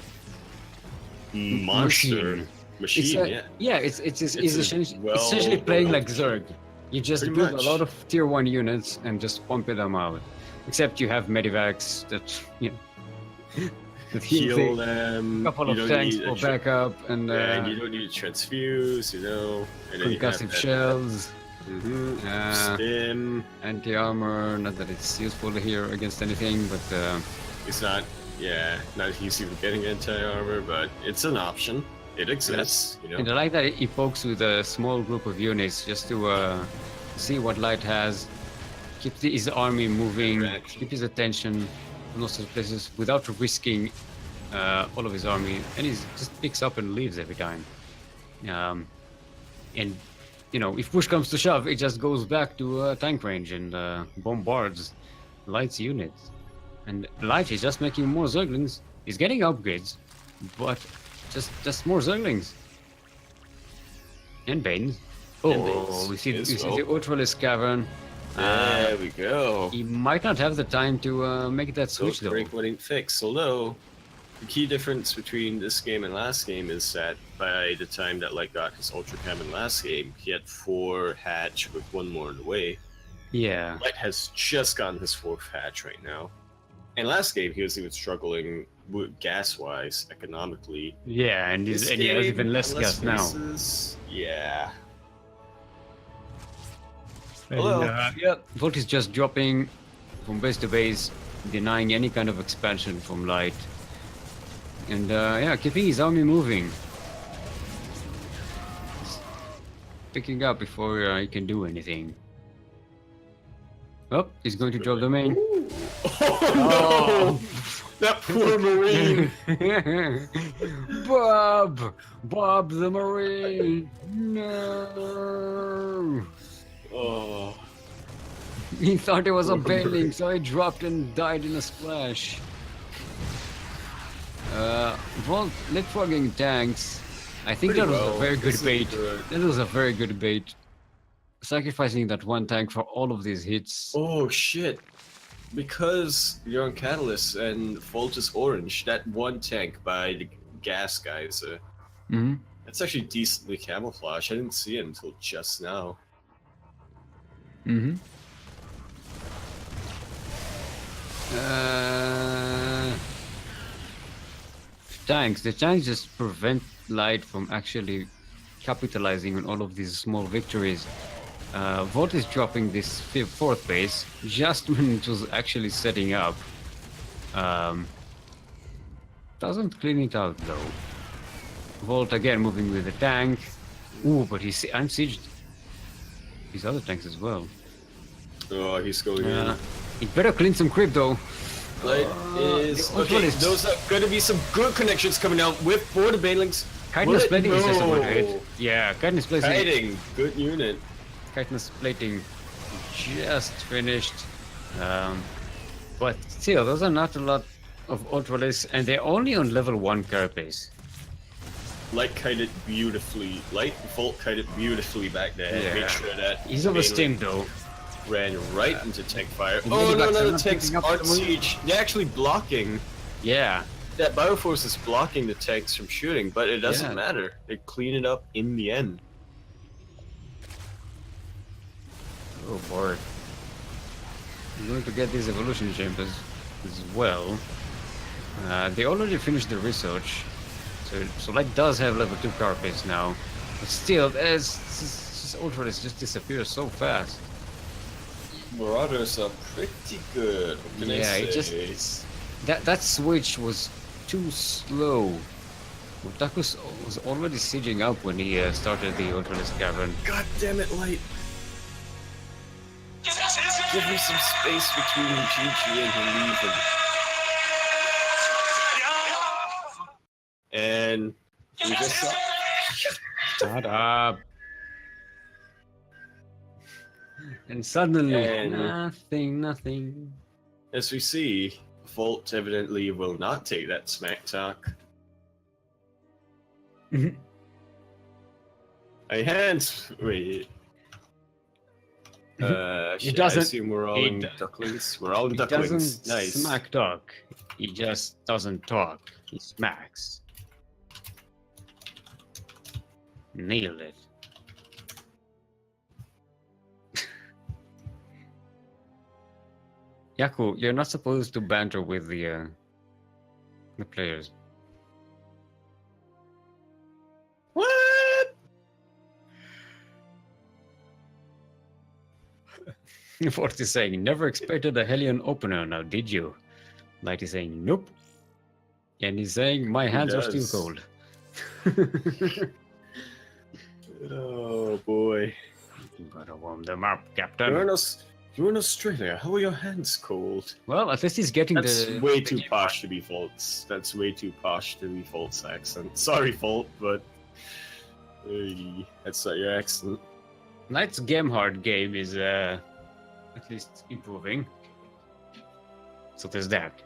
monster machine. It's essentially well playing like built. Zerg. You just Pretty build much. a lot of tier 1 units and just pump them out. Except you have medivacs that, that Heal a them. couple you of don't tanks need for backup, and and you don't need to transfuse, And then you have concussive that- shells, Stim. anti-armor, not that it's useful here against anything, but It's not easy for getting anti-armor, but it's an option. It exists, And I like that he pokes with a small group of units just to see what Light has, keep his army moving, Correct. keep his attention on those places without risking all of his army, and he just picks up and leaves every time. And if push comes to shove, it just goes back to tank range and bombards Light's units. And Light is just making more Zerglings. He's getting upgrades, but just more Zerglings. And Banes. Banes We see as the well. Ultralisk Cavern. There we go. He might not have the time to make that switch Don't though. break what ain't fixed. Although, the key difference between this game and last game is that by the time that Light got his Ultra Cannon last game, he had 4 hatch with 1 more in the way. Yeah. Light has just gotten his 4th hatch right now. And last game, he was even struggling gas-wise, economically. Yeah, and he has even less gas now. faces, yeah. And, Hello. Volt is just dropping from base to base, denying any kind of expansion from Light. And keeping his army moving. He's picking up before he can do anything. Oh, he's going to drop the main. Oh no! That poor Marine! Bob the Marine! No! Oh. He thought it was a bailing, so he dropped and died in a splash. Volt leapfrogging tanks. I think Pretty that was well. a very good This is bait. good. That was a very good bait. Sacrificing that one tank for all of these hits. Oh shit. Because you're on Catalyst and Volt is orange, that one tank by the gas guys, Mhm. that's actually decently camouflaged. I didn't see it until just now. Mm-hmm. The tanks just prevent Light from actually capitalizing on all of these small victories. Volt is dropping this 4th base just when it was actually setting up. Doesn't clean it out though. Volt again moving with the tank. Ooh, but he's unsieged. his other tanks as well. Oh, he's going in. He better clean some creep though. Light is okay. Those are going to be some good connections coming out for the Banelings. Chitinous plating is just a good hit. Yeah, chitinous plating. Kiting, good unit. Chitinous plating just finished. But still, those are not a lot of ultralists, and they're only on level 1 carapace. Light kited beautifully. Light Volt kited beautifully back there. Yeah. Make sure that He's overstimmed though. Ran right into tank fire. The Oh no, medivacs are the not tanks picking up aren't the move. siege. They're actually blocking. Yeah. That Bioforce is blocking the tanks from shooting, but it doesn't Yeah. matter. They clean it up in the end. Oh boy. I'm going to get these evolution chambers as well. They already finished the research. So Light does have level 2 carapace now. But still, this ultralists just disappears so fast. Marauders are pretty good. What can I Yeah, say? that switch was too slow. Voltacus was already sieging up when he started the Ultralist Cavern. God damn it, Light. Give me some space between GG and Leave. And we just saw. Shut up. And suddenly, nothing. As we see, Volt evidently will not take that smack talk. I hands. Wait. He I doesn't. assume we're all in Ducklings. We're all in He Ducklings. doesn't Nice. smack talk. He just doesn't talk. He smacks. Nailed it. Yaku, you're not supposed to banter with the players. What? Fort is saying, never expected a Hellion opener now, did you? Light is saying, nope. And he's saying, my hands are still does. cold. Oh boy. You gotta warm them up, Captain. You're in Australia. How are your hands cold? Well, at least he's getting That's the... way too posh to be Volt's. That's way too posh to be Volt's accent. Sorry, Volt, but that's not your accent. Light's Gamehard game is at least improving. So there's that.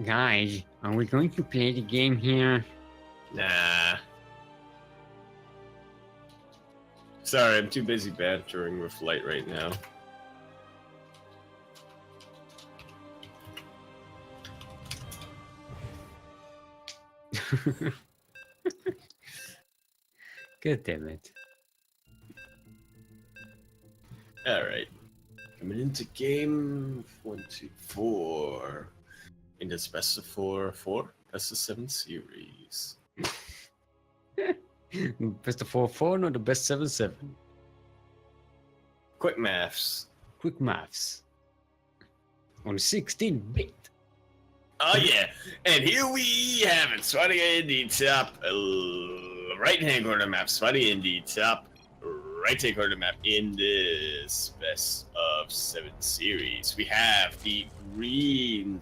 Guys, are we going to play the game here? Nah. Sorry, I'm too busy bantering with Light right now. God damn it. Alright. Coming into game 1, 2, 4. In this best of 4, best of 7 series. Best of 4-4, not the best 7-7. Quick maths. Quick maths. On 16-bit. Oh yeah, and here we have it. Spotting in the top right-hand corner of the map. Spotting in the top right-hand corner of the map in this best of 7 series. We have the green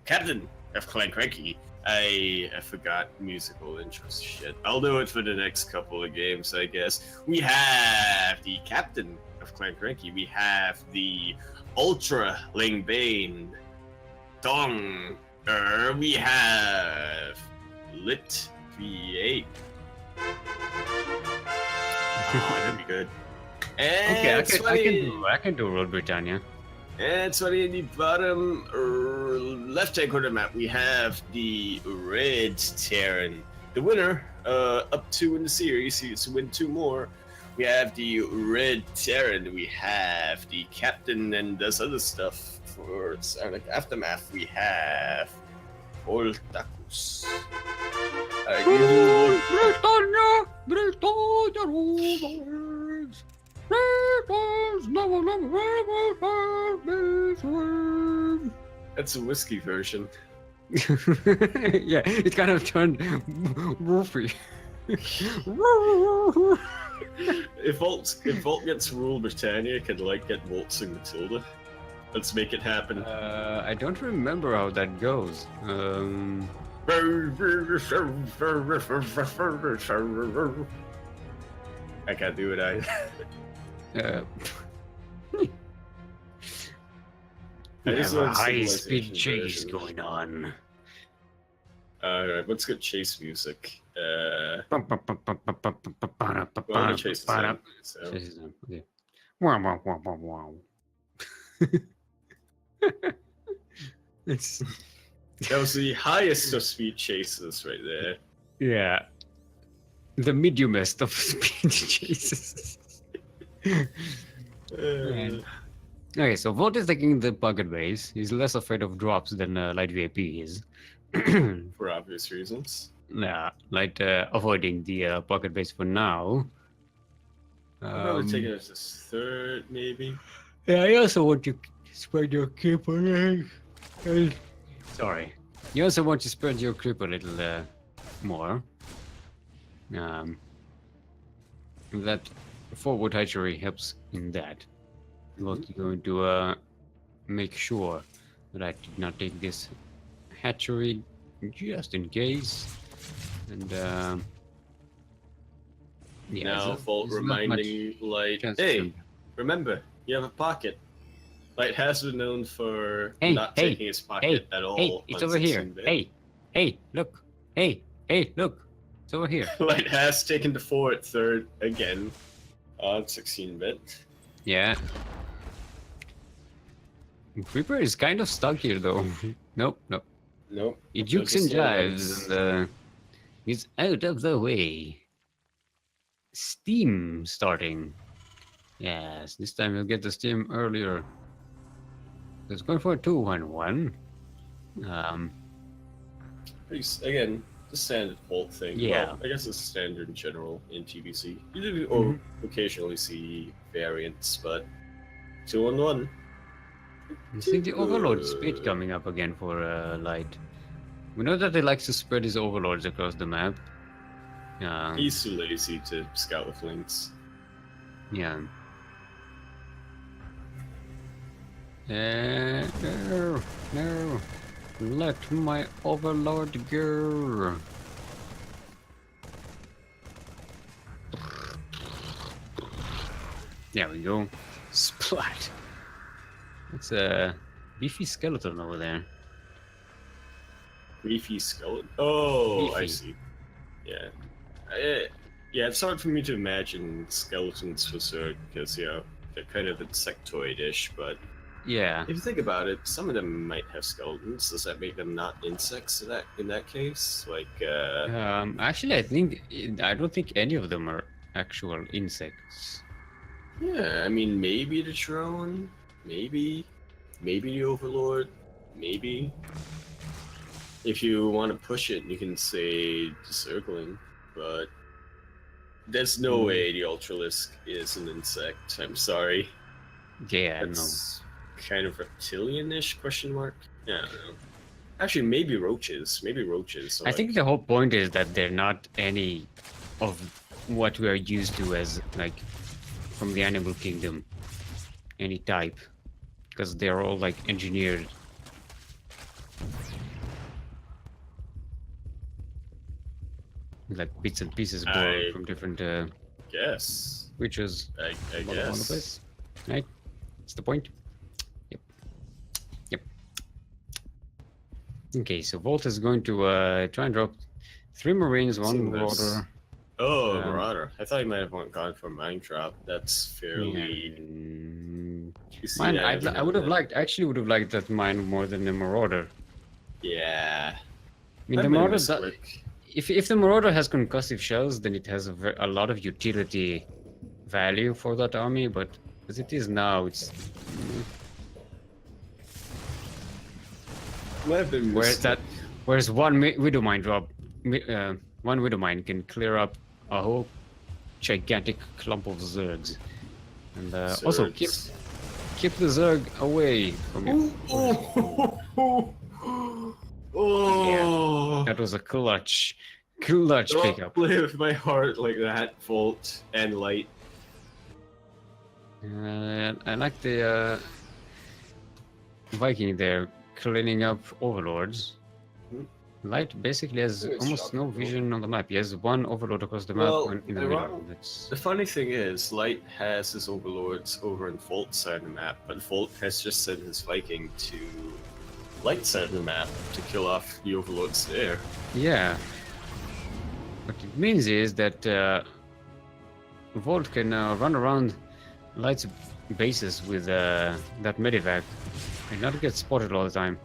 captain of CranKy. I forgot musical intros. Shit. I'll do it for the next couple of games, I guess. We have the captain of CranKy. We have the Ultra Lingbane. Dong. We have Lit V8. Oh, that'd be good. And Okay, I can do Road Britannia. And so in the bottom left-hand corner map, we have the Red Terran. The winner, up 2 in the series, he gets to win 2 more. We have the Red Terran. We have the captain and does other stuff for Sonic Aftermath. We have Voltacus. I give you Britannia, Britannia rules. Britons never, never. That's a whiskey version. Yeah, it kind of turned roofy. If Volt gets Rule Britannia, could like get Volt sing Matilda. Let's make it happen. I don't remember how that goes. I can't do it. We have love a high-speed civilization chase version. going on. Alright, let's get chase music. Well, chase is on, so. Okay. Wow, wow, wow, wow, wow. It's That was the highest of speed chases right there. yeah, the mediumest of speed chases. Uh, Okay, so Volt is taking the pocket base. He's less afraid of drops than Light VIP is. for obvious reasons. Yeah, Light avoiding the pocket base for now. I'll probably take it as a third, maybe. Yeah, I also want to spread your creep a little. Sorry. You also want to spread your creep a little more. That forward hatchery helps in that. What you're going to make sure that I did not take this hatchery just in case. And yeah, Now, Volt reminding Light, hey, remember, you have a pocket. Light has been known for not taking his pocket at all. Hey, it's over here. Hey, look. Hey, look. It's over here. Light has taken the forward third again on 16-bit. Yeah. Creeper is kind of stuck here, though. Nope. He jukes and jives, and he's out of the way. Steam starting. Yes, this time we'll get the steam earlier. It's going for a 2-1-1. Again, the standard Volt thing. Yeah. Well, I guess it's standard in general in TBC. You do occasionally see variants, but 2-1-1. I see the Overlord speed coming up again for Light. We know that he likes to spread his Overlords across the map. He's too lazy to scout with links. Yeah. No. Let my Overlord go. There we go. Splat. It's a beefy skeleton over there. Beefy skeleton? Oh, I Beefy. see. Yeah. Yeah, it's hard for me to imagine skeletons for Zerg because, you know, they're kind of insectoid-ish, but Yeah. if you think about it, some of them might have skeletons. Does that make them not insects in that case? Like, Actually, I don't think any of them are actual insects. yeah, I mean, maybe the drone, maybe the Overlord, maybe. If you want to push it, you can say the Circling, but there's no way the Ultralisk is an insect. I'm sorry. Yeah, That's kind of reptilian-ish, question mark? Yeah, I don't know. Actually, maybe roaches. So I think the whole point is that they're not any of what we are used to as, like, from the animal kingdom. Any type. Because they're all, like, engineered. Like, bits and pieces borrowed from different guess. creatures. I all over the guess. place. Right? That's the point. Yep. Okay, so Volt is going to try and drop 3 Marines, 1 Marauder. Oh, Marauder. I thought you might have gone for Mind Drop. That's fairly... You see Mine, that I would have liked, that mine more than the Marauder. Yeah. I mean, the Marauder, if the Marauder has concussive shells, then it has a lot of utility value for that army, but as it is now, it's... Might have been Where's that? Whereas one Widow Mine drop, one Widow Mine can clear up a whole gigantic clump of Zergs. And also keep the Zerg away from you. Oh, That was a clutch pickup. Play with my heart like that, Volt and Light. I like the Viking there cleaning up overlords. Light basically has almost no vision on the map. He has one overlord across the map in the middle. The funny thing is, Light has his overlords over in Volt's side of the map, but Volt has just sent his Viking to Light's side of the map to kill off the overlords there. Yeah. What it means is that Volt can run around Light's bases with that medivac and not get spotted all the time.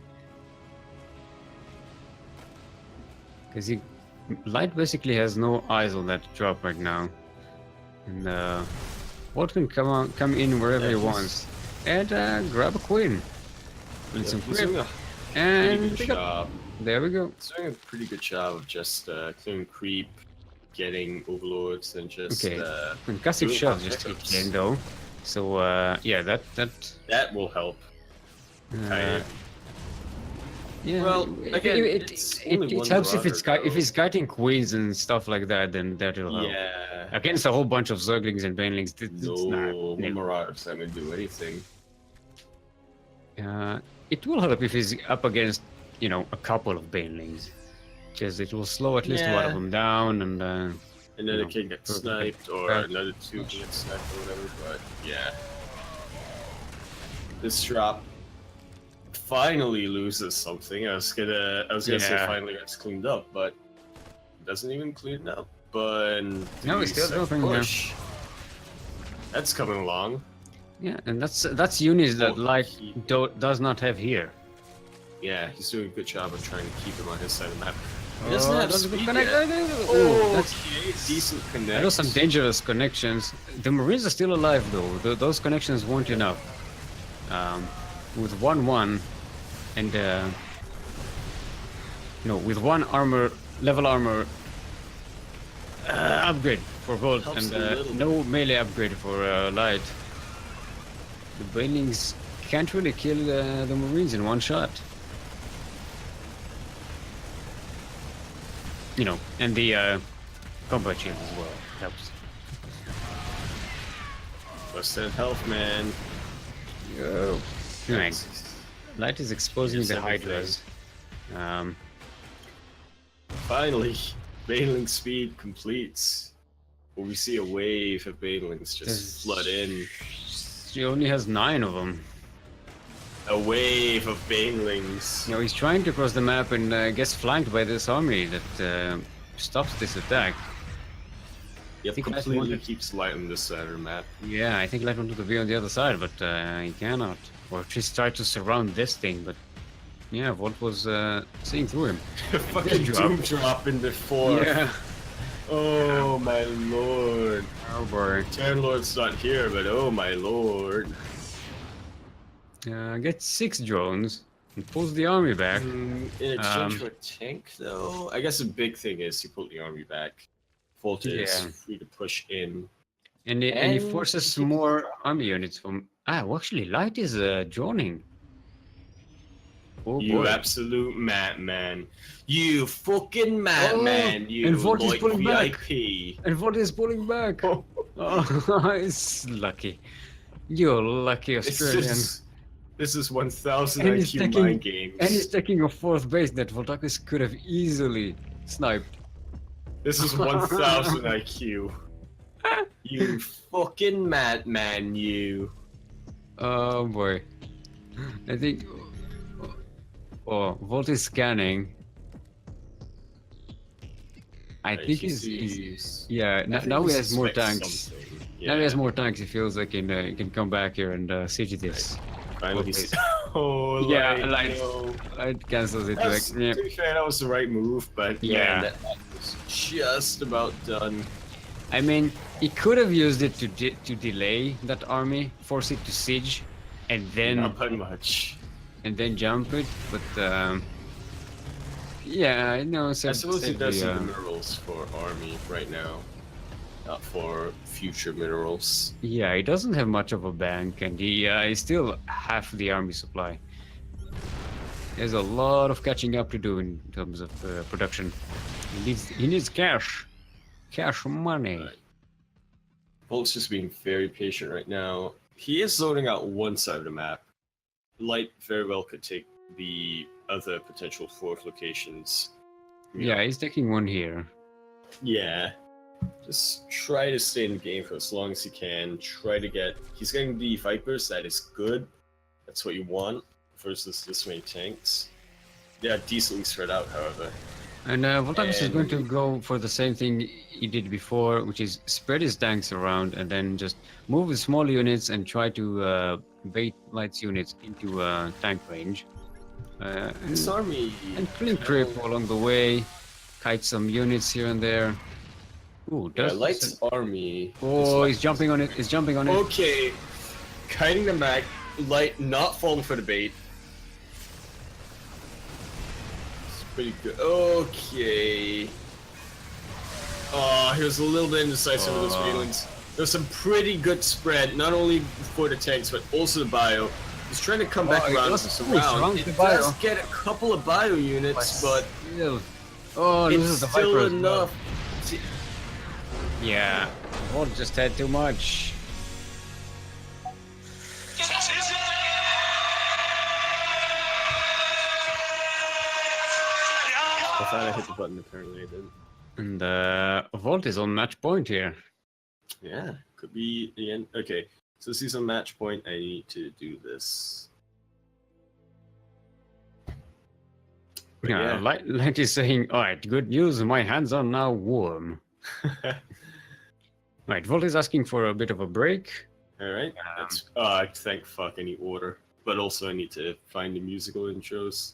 Because Light basically has no eyes on that drop right now. And Volt can come in wherever he wants and grab a queen. With some grip. And pick up. There we go. He's doing a pretty good job of just clearing creep, getting overlords, and just concussive shots just kicked in though. So yeah, that will help. Yeah. Well, again, it helps if it's kiting queens and stuff like that. Then that'll help. Yeah. Against a whole bunch of Zerglings and Banelings, No Marauders not gonna do anything. It will help if he's up against, a couple of Banelings, because it will slow at least one of them down, and then it can get sniped, or another two can get sniped, or whatever. But yeah, this drop finally loses something. I was gonna say finally gets cleaned up, but it doesn't even clean up. But no, it's still nothing there. That's coming along. Yeah, and that's units that Light does not have here. Yeah, he's doing a good job of trying to keep him on his side of the map. He doesn't have speed yet. That's decent connect. Those are some dangerous connections. The Marines are still alive though. Those connections weren't enough. With 1-1 and with one level armor upgrade for Volt and no melee upgrade for Light. The Banelings can't really kill the Marines in one shot. And the combat shield as well helps. Busted health, man. Yo. Nice. Light is exposing the Hydras. Finally, Baneling speed completes. Well, we see a wave of Banelings just flood in. She only has 9 of them. A wave of Banelings. He's trying to cross the map and gets flanked by this army that stops this attack. Yep, completely keeps Light on this side of the map. Yeah, I think Light wanted to be on the other side, but he cannot. Or just tried to surround this thing, but yeah, Volt was seeing through him. Fucking doom drop in the 4. Yeah. Oh my lord. Oh boy. Terran Lord's not here, but oh my lord. Gets 6 drones and pulls the army back. In exchange for a tank, though? I guess the big thing is he pulled the army back. Volt is free to push in. And he forces some more army units from... actually, Light is droning. Oh, you boy. absolute madman. You fucking madman, you and Volt is pulling VIP. back. And Volt is pulling back. It's lucky. You're lucky Australian. This is 1000 IQ mind games. And he's taking a 4th base that Voltacus could have easily sniped. This is 1000 IQ. You fucking madman, you. Oh boy. I think... Oh, Volt is scanning. I think he's yeah, now he has more tanks. Yeah. Now he has more tanks, he feels like he can come back here and siege this. Finally, oh, yeah, Light cancels it. To be fair, that was the right move, but yeah, that was just about done. I mean, he could have used it to delay that army, force it to siege, and then not by much. And then jump it, but Yeah, I know. I suppose he does see the minerals for army right now, not for future minerals. Yeah, he doesn't have much of a bank, and he's still half the army supply. There's a lot of catching up to do in terms of production. He needs cash money. Right. Volt's just being very patient right now. He is zoning out one side of the map. Light very well could take the other potential fourth locations. Yeah, he's taking one here. Yeah. Just try to stay in the game for as long as he can. Try to get... He's getting the Vipers, that is good. That's what you want versus this many tanks. They are decently spread out, however. And Voltacus is going to go for the same thing he did before, which is spread his tanks around and then just move his small units and try to bait Light's units into tank range. This army... And clean trip along the way, kite some units here and there. Ooh, yeah, Light's army... Oh, he's jumping on it, he's jumping on it. Okay, kiting them back, Light not falling for the bait. Pretty good. Okay. Oh, he was a little bit indecisive with those feelings. There's some pretty good spread, not only for the tanks, but also the bio. He's trying to come back around to surround. It does get a couple of bio units, but it's still enough. Yeah, Volt just had too much. I thought I hit the button, apparently I didn't. And Volt is on match point here. Yeah, could be the end. Okay, so this is on match point. I need to do this. But yeah, Light is saying, alright, good news, my hands are now warm. Right, Volt is asking for a bit of a break. Alright, thank fuck I need order. But also I need to find the musical intros.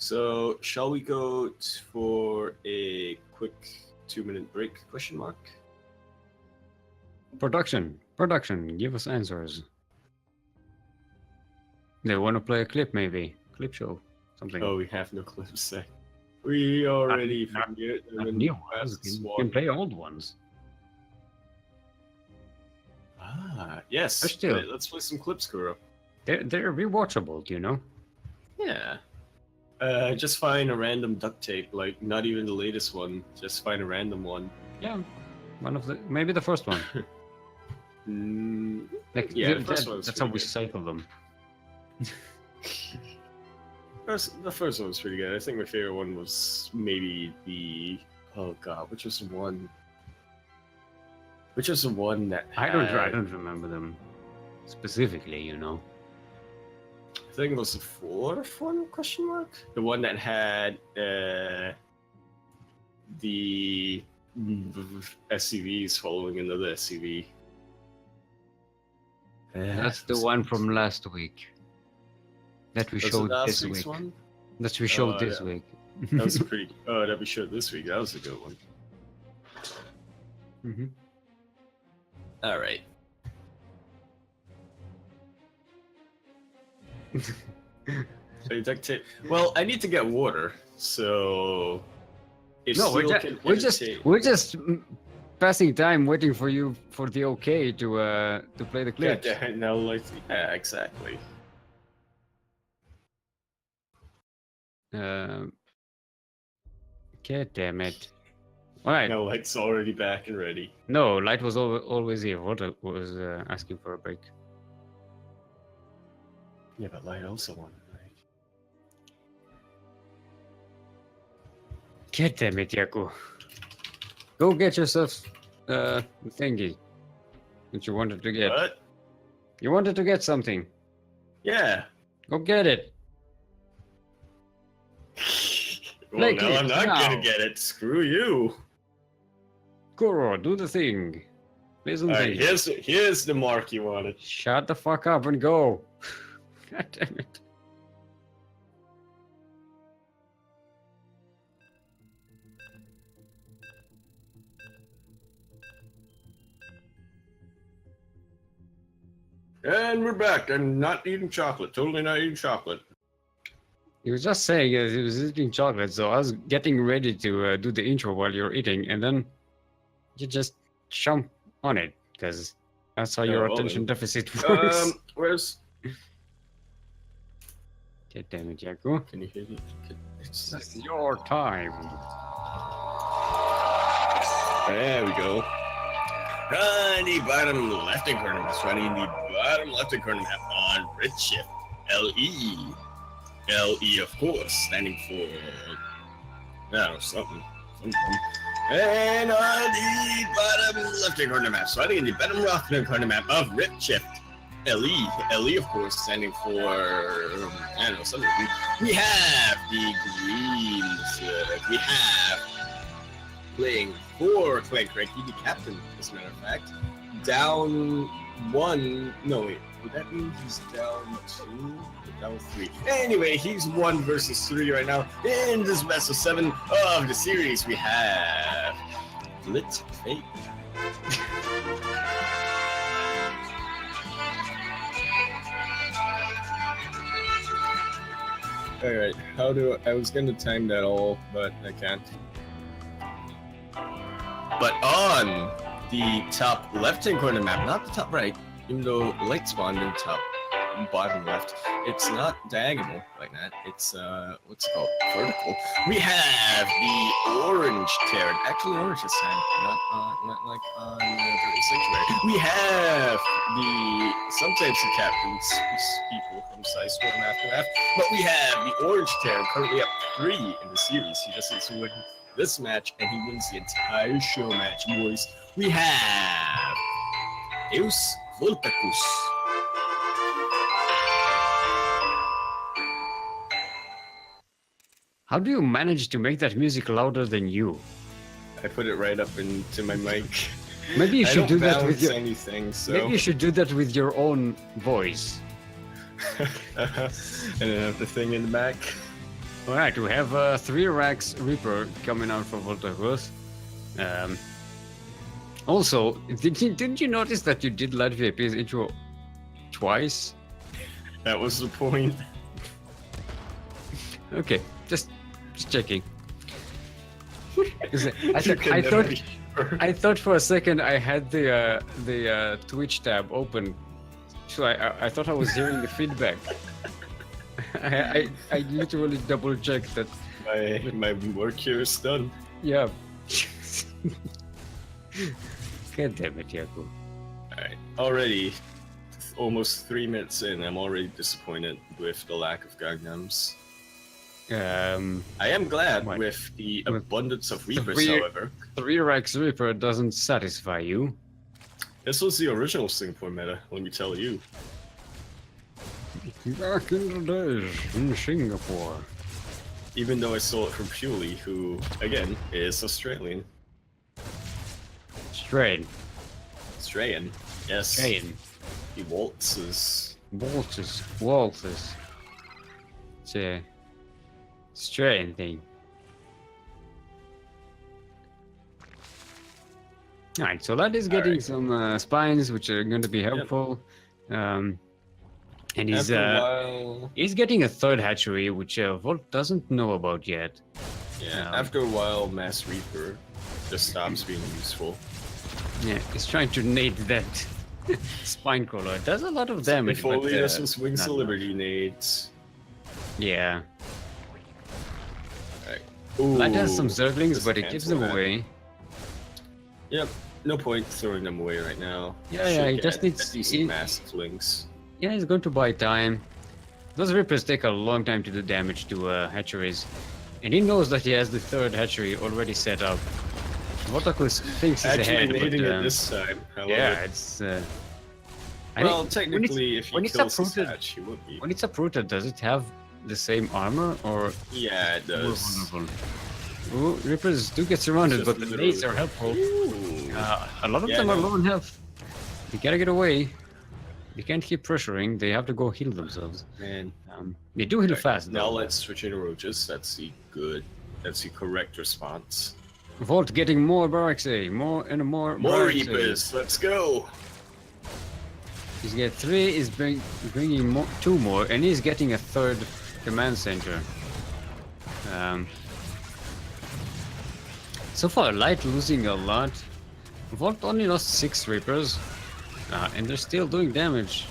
So, shall we go for a quick 2-minute break, question mark? Production, give us answers. They want to play a clip, maybe. Clip show, something. Oh, we have no clips. We already forget them in new ones. You can play old ones. Ah, yes. Still, let's play some clips, Kuro. They're rewatchable, you know? Yeah. Just find a random duct tape, like not even the latest one. Just find a random one. Yeah, maybe the first one. Like, yeah, the first one's that's how we cycle them. The first one was pretty good. I think my favorite one was maybe the... Oh god, which was the one? Which was the one that had... I don't remember them specifically, you know. I think it was the fourth one, question mark? The one that had the SCVs following another SCV. That's the one from last week. That we showed this week. One? That we showed this week. That was pretty... Oh, that we showed this week. That was a good one. Mm-hmm. Alright. So duct tape. Well, I need to get water, so... We're just passing time waiting for you for the okay to play the clip. Yeah, no, like, yeah, exactly. God damn it. Alright. No, Light's already back and ready. No, Light was always here. Volta was asking for a break. Yeah, but Light also wanted a break. God damn it, Yaku. Go get yourself the thingy that you wanted to get. What? You wanted to get something. Yeah. Go get it. Well, no, I'm not gonna get it. Screw you. Kuro, do the thing. Alright, here's the mark you wanted. Shut the fuck up and go. God damn it. And we're back. I'm not eating chocolate. Totally not eating chocolate. He was just saying he was eating chocolate, so I was getting ready to do the intro while you're eating, and then you just jump on it, because that's how your attention deficit works. Where's... God damn it, Jaco. Can you hear me? It's your time. There we go. On the bottom left-hand corner, it's running in the bottom left-hand corner map on Redshift. LE. LE, of course, standing for... I don't know, something. And on the bottom left-hand corner map, running in the bottom left-hand corner map of Redshift. LE. LE, of course, standing for... I don't know, something. We have the Greens. We have... playing for CranKy, the captain, as a matter of fact. Down 1. No, wait. Would that mean he's down 2? Or down 3? Anyway, he's 1 versus 3 right now. In this best of 7 of the series, we have Blitz Fate. Alright, I was gonna time that all, but I can't. But on the top left-hand corner map, not the top right, even though light spawned in top bottom left, it's not diagonal like that. It's what's it called? Vertical. We have the orange Terran, actually orange this time, not like on the sanctuary. We have the some types of captains, people from Storm Aftermath, but we have the orange Terran currently up 3 in the series. He just needs to win this match, and he wins the entire show match, boys. We have Deus Voltacus. How do you manage to make that music louder than you? I put it right up into my mic. Maybe you should do that with your. Anything, so. Maybe you should do that with your own voice. And then have the thing in the back. All right, we have 3 racks Reaper coming out for Voltacus. Also, didn't you notice that you did ZvT's intro twice? That was the point. Okay, just checking. I thought for a second I had the Twitch tab open, so I thought I was hearing the feedback. I literally double checked that my work here is done. Yeah. God damn it, Jaco. Alright, already almost 3 minutes in, I'm already disappointed with the lack of Gangnams. I am glad with the abundance of Reapers, however. 3 racks Reaper doesn't satisfy you. This was the original Singapore meta, let me tell you. Back in the days in Singapore. Even though I stole it from Puli, who, again, is Australian. Australian. Yes. Australian. He waltzes. Waltzes. It's a Australian thing. Alright, so that is getting some spines, which are going to be helpful. Yep. And he's getting a 3rd hatchery, which Volt doesn't know about yet. Yeah, after a while, Mass Reaper just stops being useful. Yeah, he's trying to nade that spine crawler. It does a lot of damage. If only this was Wings of Liberty nades. Yeah. Right. That has some Zerglings, but it gives them away. Yep, no point throwing them away right now. Yeah, he just needs decent massive links. Yeah, he's going to buy time. Those Reapers take a long time to do damage to hatcheries. And he knows that he has the 3rd hatchery already set up. Voltacus thinks he's ahead, but... it this time, however. Yeah, it's... well, technically, if he kills this hatch, he would be. When it's uprooted, does it have the same armor, or... Yeah, it does. Ooh, Reapers do get surrounded, but the nades are helpful. A lot of them are low on health. You gotta get away. You can't keep pressuring, they have to go heal themselves. Man. They do heal fast, now though. Let's switch into roaches. That's the correct response. Volt getting more barracks, more and more Reapers, let's go! He's got 3, is bringing 2 more, and he's getting a 3rd command center. So far, Light losing a lot. Volt only lost 6 Reapers, and they're still doing damage.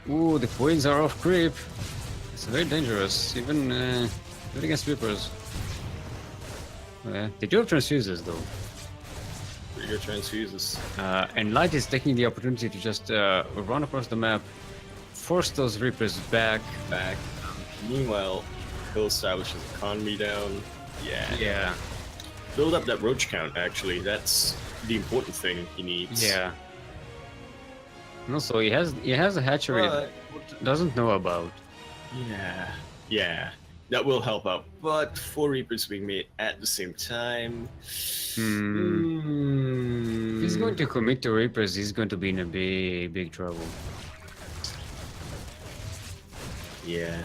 Ooh, the Queens are off creep. It's very dangerous, even against Reapers. They do have transfuses though. Pretty good transfuses. And Light is taking the opportunity to just run across the map, force those Reapers back. Meanwhile, he'll establish his economy down. Yeah. Build up that roach count, actually. That's the important thing he needs. Yeah. And also, he has a hatchery that doesn't know about. Yeah. That will help out. But 4 Reapers being made at the same time. If he's going to commit to Reapers, he's going to be in a big trouble. Yeah.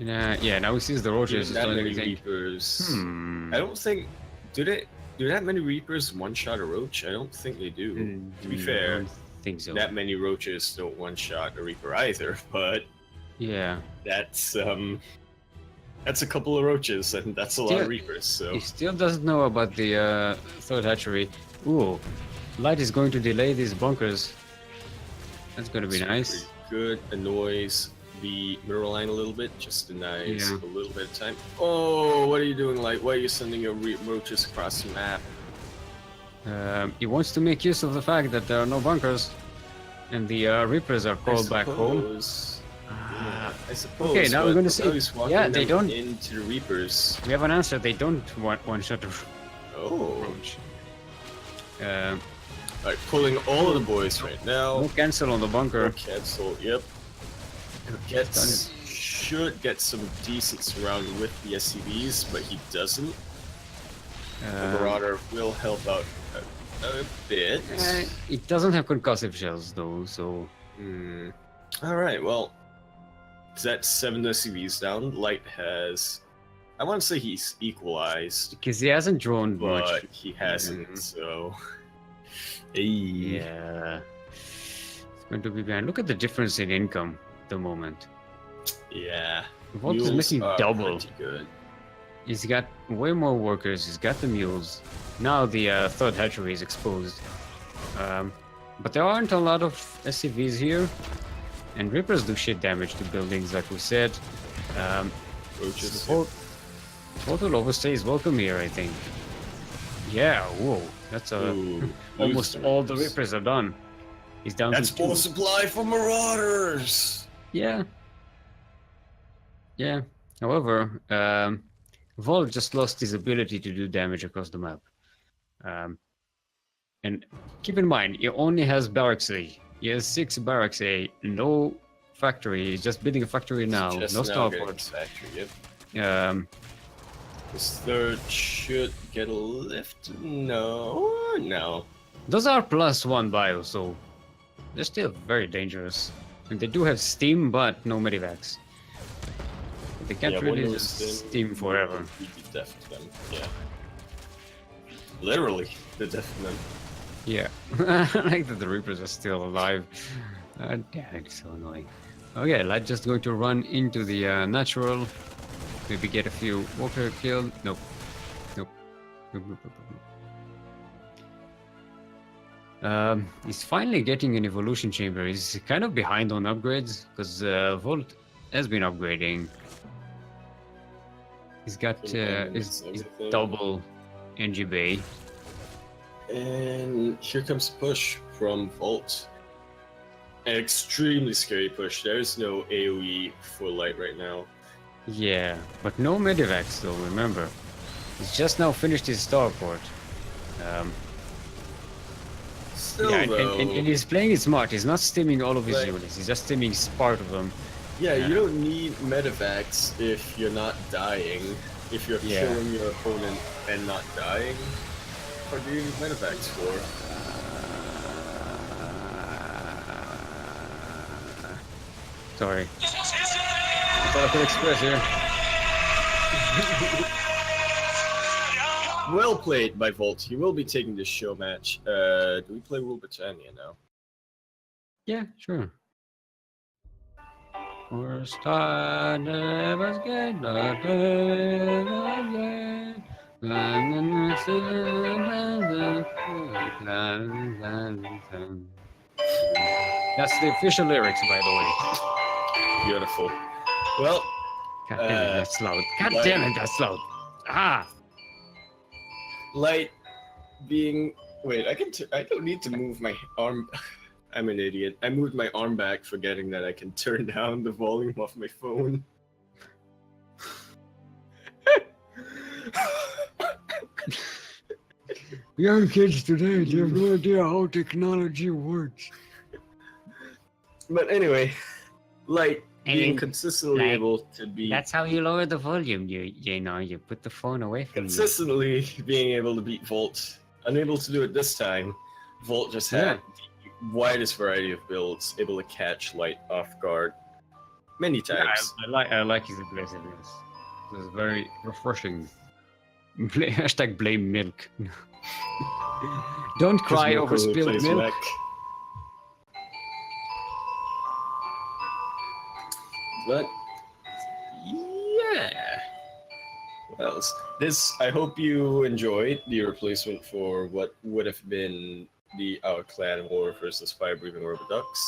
Now he sees the roaches. That many Reapers. I don't think. Do that many Reapers one-shot a roach? I don't think they do. To be fair, I don't think so. that many roaches don't one-shot a Reaper either. But yeah, that's a couple of roaches, and that's a lot of Reapers. So he still doesn't know about the 3rd hatchery. Ooh, Light is going to delay these bunkers. That's going to be nice. Good. Annoys the mineral line a little bit, just denies a little bit of time. Oh, what are you doing, Light? Why are you sending your roaches across the map? He wants to make use of the fact that there are no bunkers, and the Reapers are called back home. I suppose. Okay, now we're going to see. Yeah, they don't. Into the Reapers. We have an answer. They don't want one-shot a roach. Alright, pulling all of the boys right now. No cancel on the bunker. No cancel. Yep. Should get some decent surround with the SCVs, but he doesn't. The Marauder will help out a bit. It doesn't have concussive shells though, so. Alright, well, that's 7 SCVs down. Light has. I want to say he's equalized. Because he hasn't drawn much. But he hasn't, so. Yeah. It's going to be bad. Look at the difference in income at the moment. Yeah. Volt is making double. Good. He's got way more workers, he's got the mules. Now the 3rd hatchery is exposed. But there aren't a lot of SCVs here. And Reapers do shit damage to buildings, like we said. Volt will overstay his welcome here, I think. Yeah, whoa. That's almost all the Reapers are done. He's down to 2. That's full supply for Marauders! Yeah. However, Volt just lost his ability to do damage across the map. And keep in mind, he only has Barracks A. He has 6 Barracks A, no factory. He's just building a factory now. No starport. Yep. This 3rd should get a lift. No. Those are +1 bio, so they're still very dangerous. And they do have steam, but no medivacs. They can't really just steam forever. You'd be deaf to them. Yeah. Literally, the deaf to them. Yeah. I like that the Reapers are still alive. Damn, it's so annoying. Okay, Light just going to run into the natural. Maybe get a few walker killed. Nope. He's finally getting an evolution chamber. He's kind of behind on upgrades because Volt has been upgrading. He's got his double NG Bay. And here comes the push from Volt. An extremely scary push. There's no AoE for Light right now. Yeah, but no medivacs though, remember. He's just now finished his starport. Still, though, and he's playing it smart. He's not stimming all of his units. He's just stimming part of them. Yeah, you don't need medivacs if you're not dying. If you're killing your opponent and not dying, what do you need medivacs for? Sorry. Voltacus Express here. Well played by Volt. He will be taking this show match. Do we play Rule Britannia now? Yeah, sure. First time I was good, that's the official lyrics, by the way. Beautiful. Well, God damn it, that's loud. God Light, damn it, that's loud. Ah! Light being. Wait, I don't need to move my arm. I'm an idiot. I moved my arm back, forgetting that I can turn down the volume of my phone. Young kids today, they have no idea how technology works. But anyway, Light I being mean, consistently like, able to be That's how you lower the volume. You know, you put the phone away from you. consistently being able to beat Volt. Unable to do it this time. Volt just had the widest variety of builds, able to catch Light off guard many Yeah, times. I like his aggressiveness. This is very refreshing. Hashtag blame milk. Don't cry Because over Milk only spilled plays milk. mech. But yeah. What else? This I hope you enjoyed the replacement for what would have been the our clan war versus fire breathing roboducks.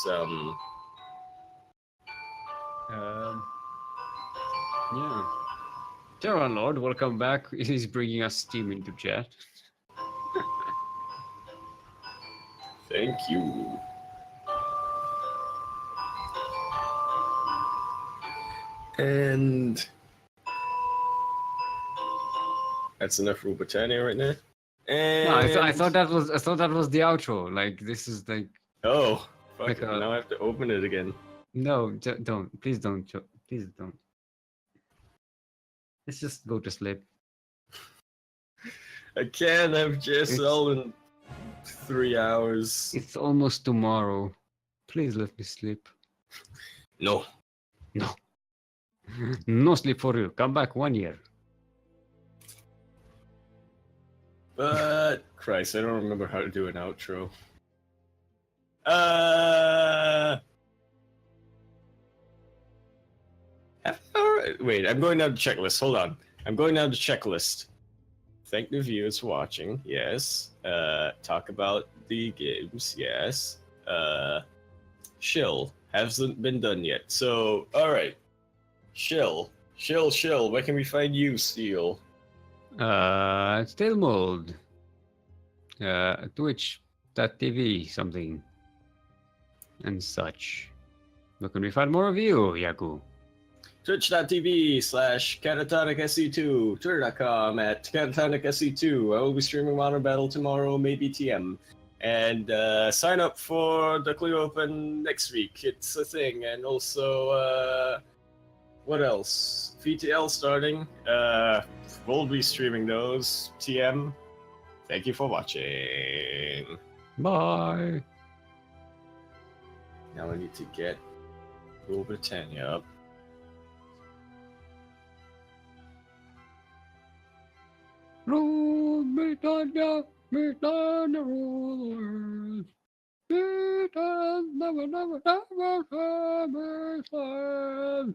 Yeah. Terran Lord, welcome back. He's bringing us Steam into chat. Thank you. And that's enough for Britannia right now. And No, I thought that was the outro. Like this is like oh, fuck Like it. a- Now I have to open it again. no, don't please don't please don't. Let's just go to sleep. I can't have JSL in 3 hours. It's almost tomorrow. Please let me sleep. No. No. No sleep for you. Come back 1 year. But Christ, I don't remember how to do an outro. Alright, wait, I'm going down the checklist. Hold on. I'm going down the checklist. Thank the viewers for watching. Yes. Talk about the games. Yes. Shill hasn't been done yet. So, alright. Shill. Where can we find you, Steel? Still mold. Twitch.tv something. And such. Where can we find more of you, Yaku? Twitch.tv/catatonicsc2, Twitter.com at catatonicsc2. I will be streaming Modern Battle tomorrow, maybe TM. And sign up for Duckling Open next week. It's a thing. And also, what else? VTL starting. We'll be streaming those. TM. Thank you for watching. Bye. Now I need to get Rule Britannia up. Rule Britannia, Britannia rule the world. Britain never, never, never, ever stand.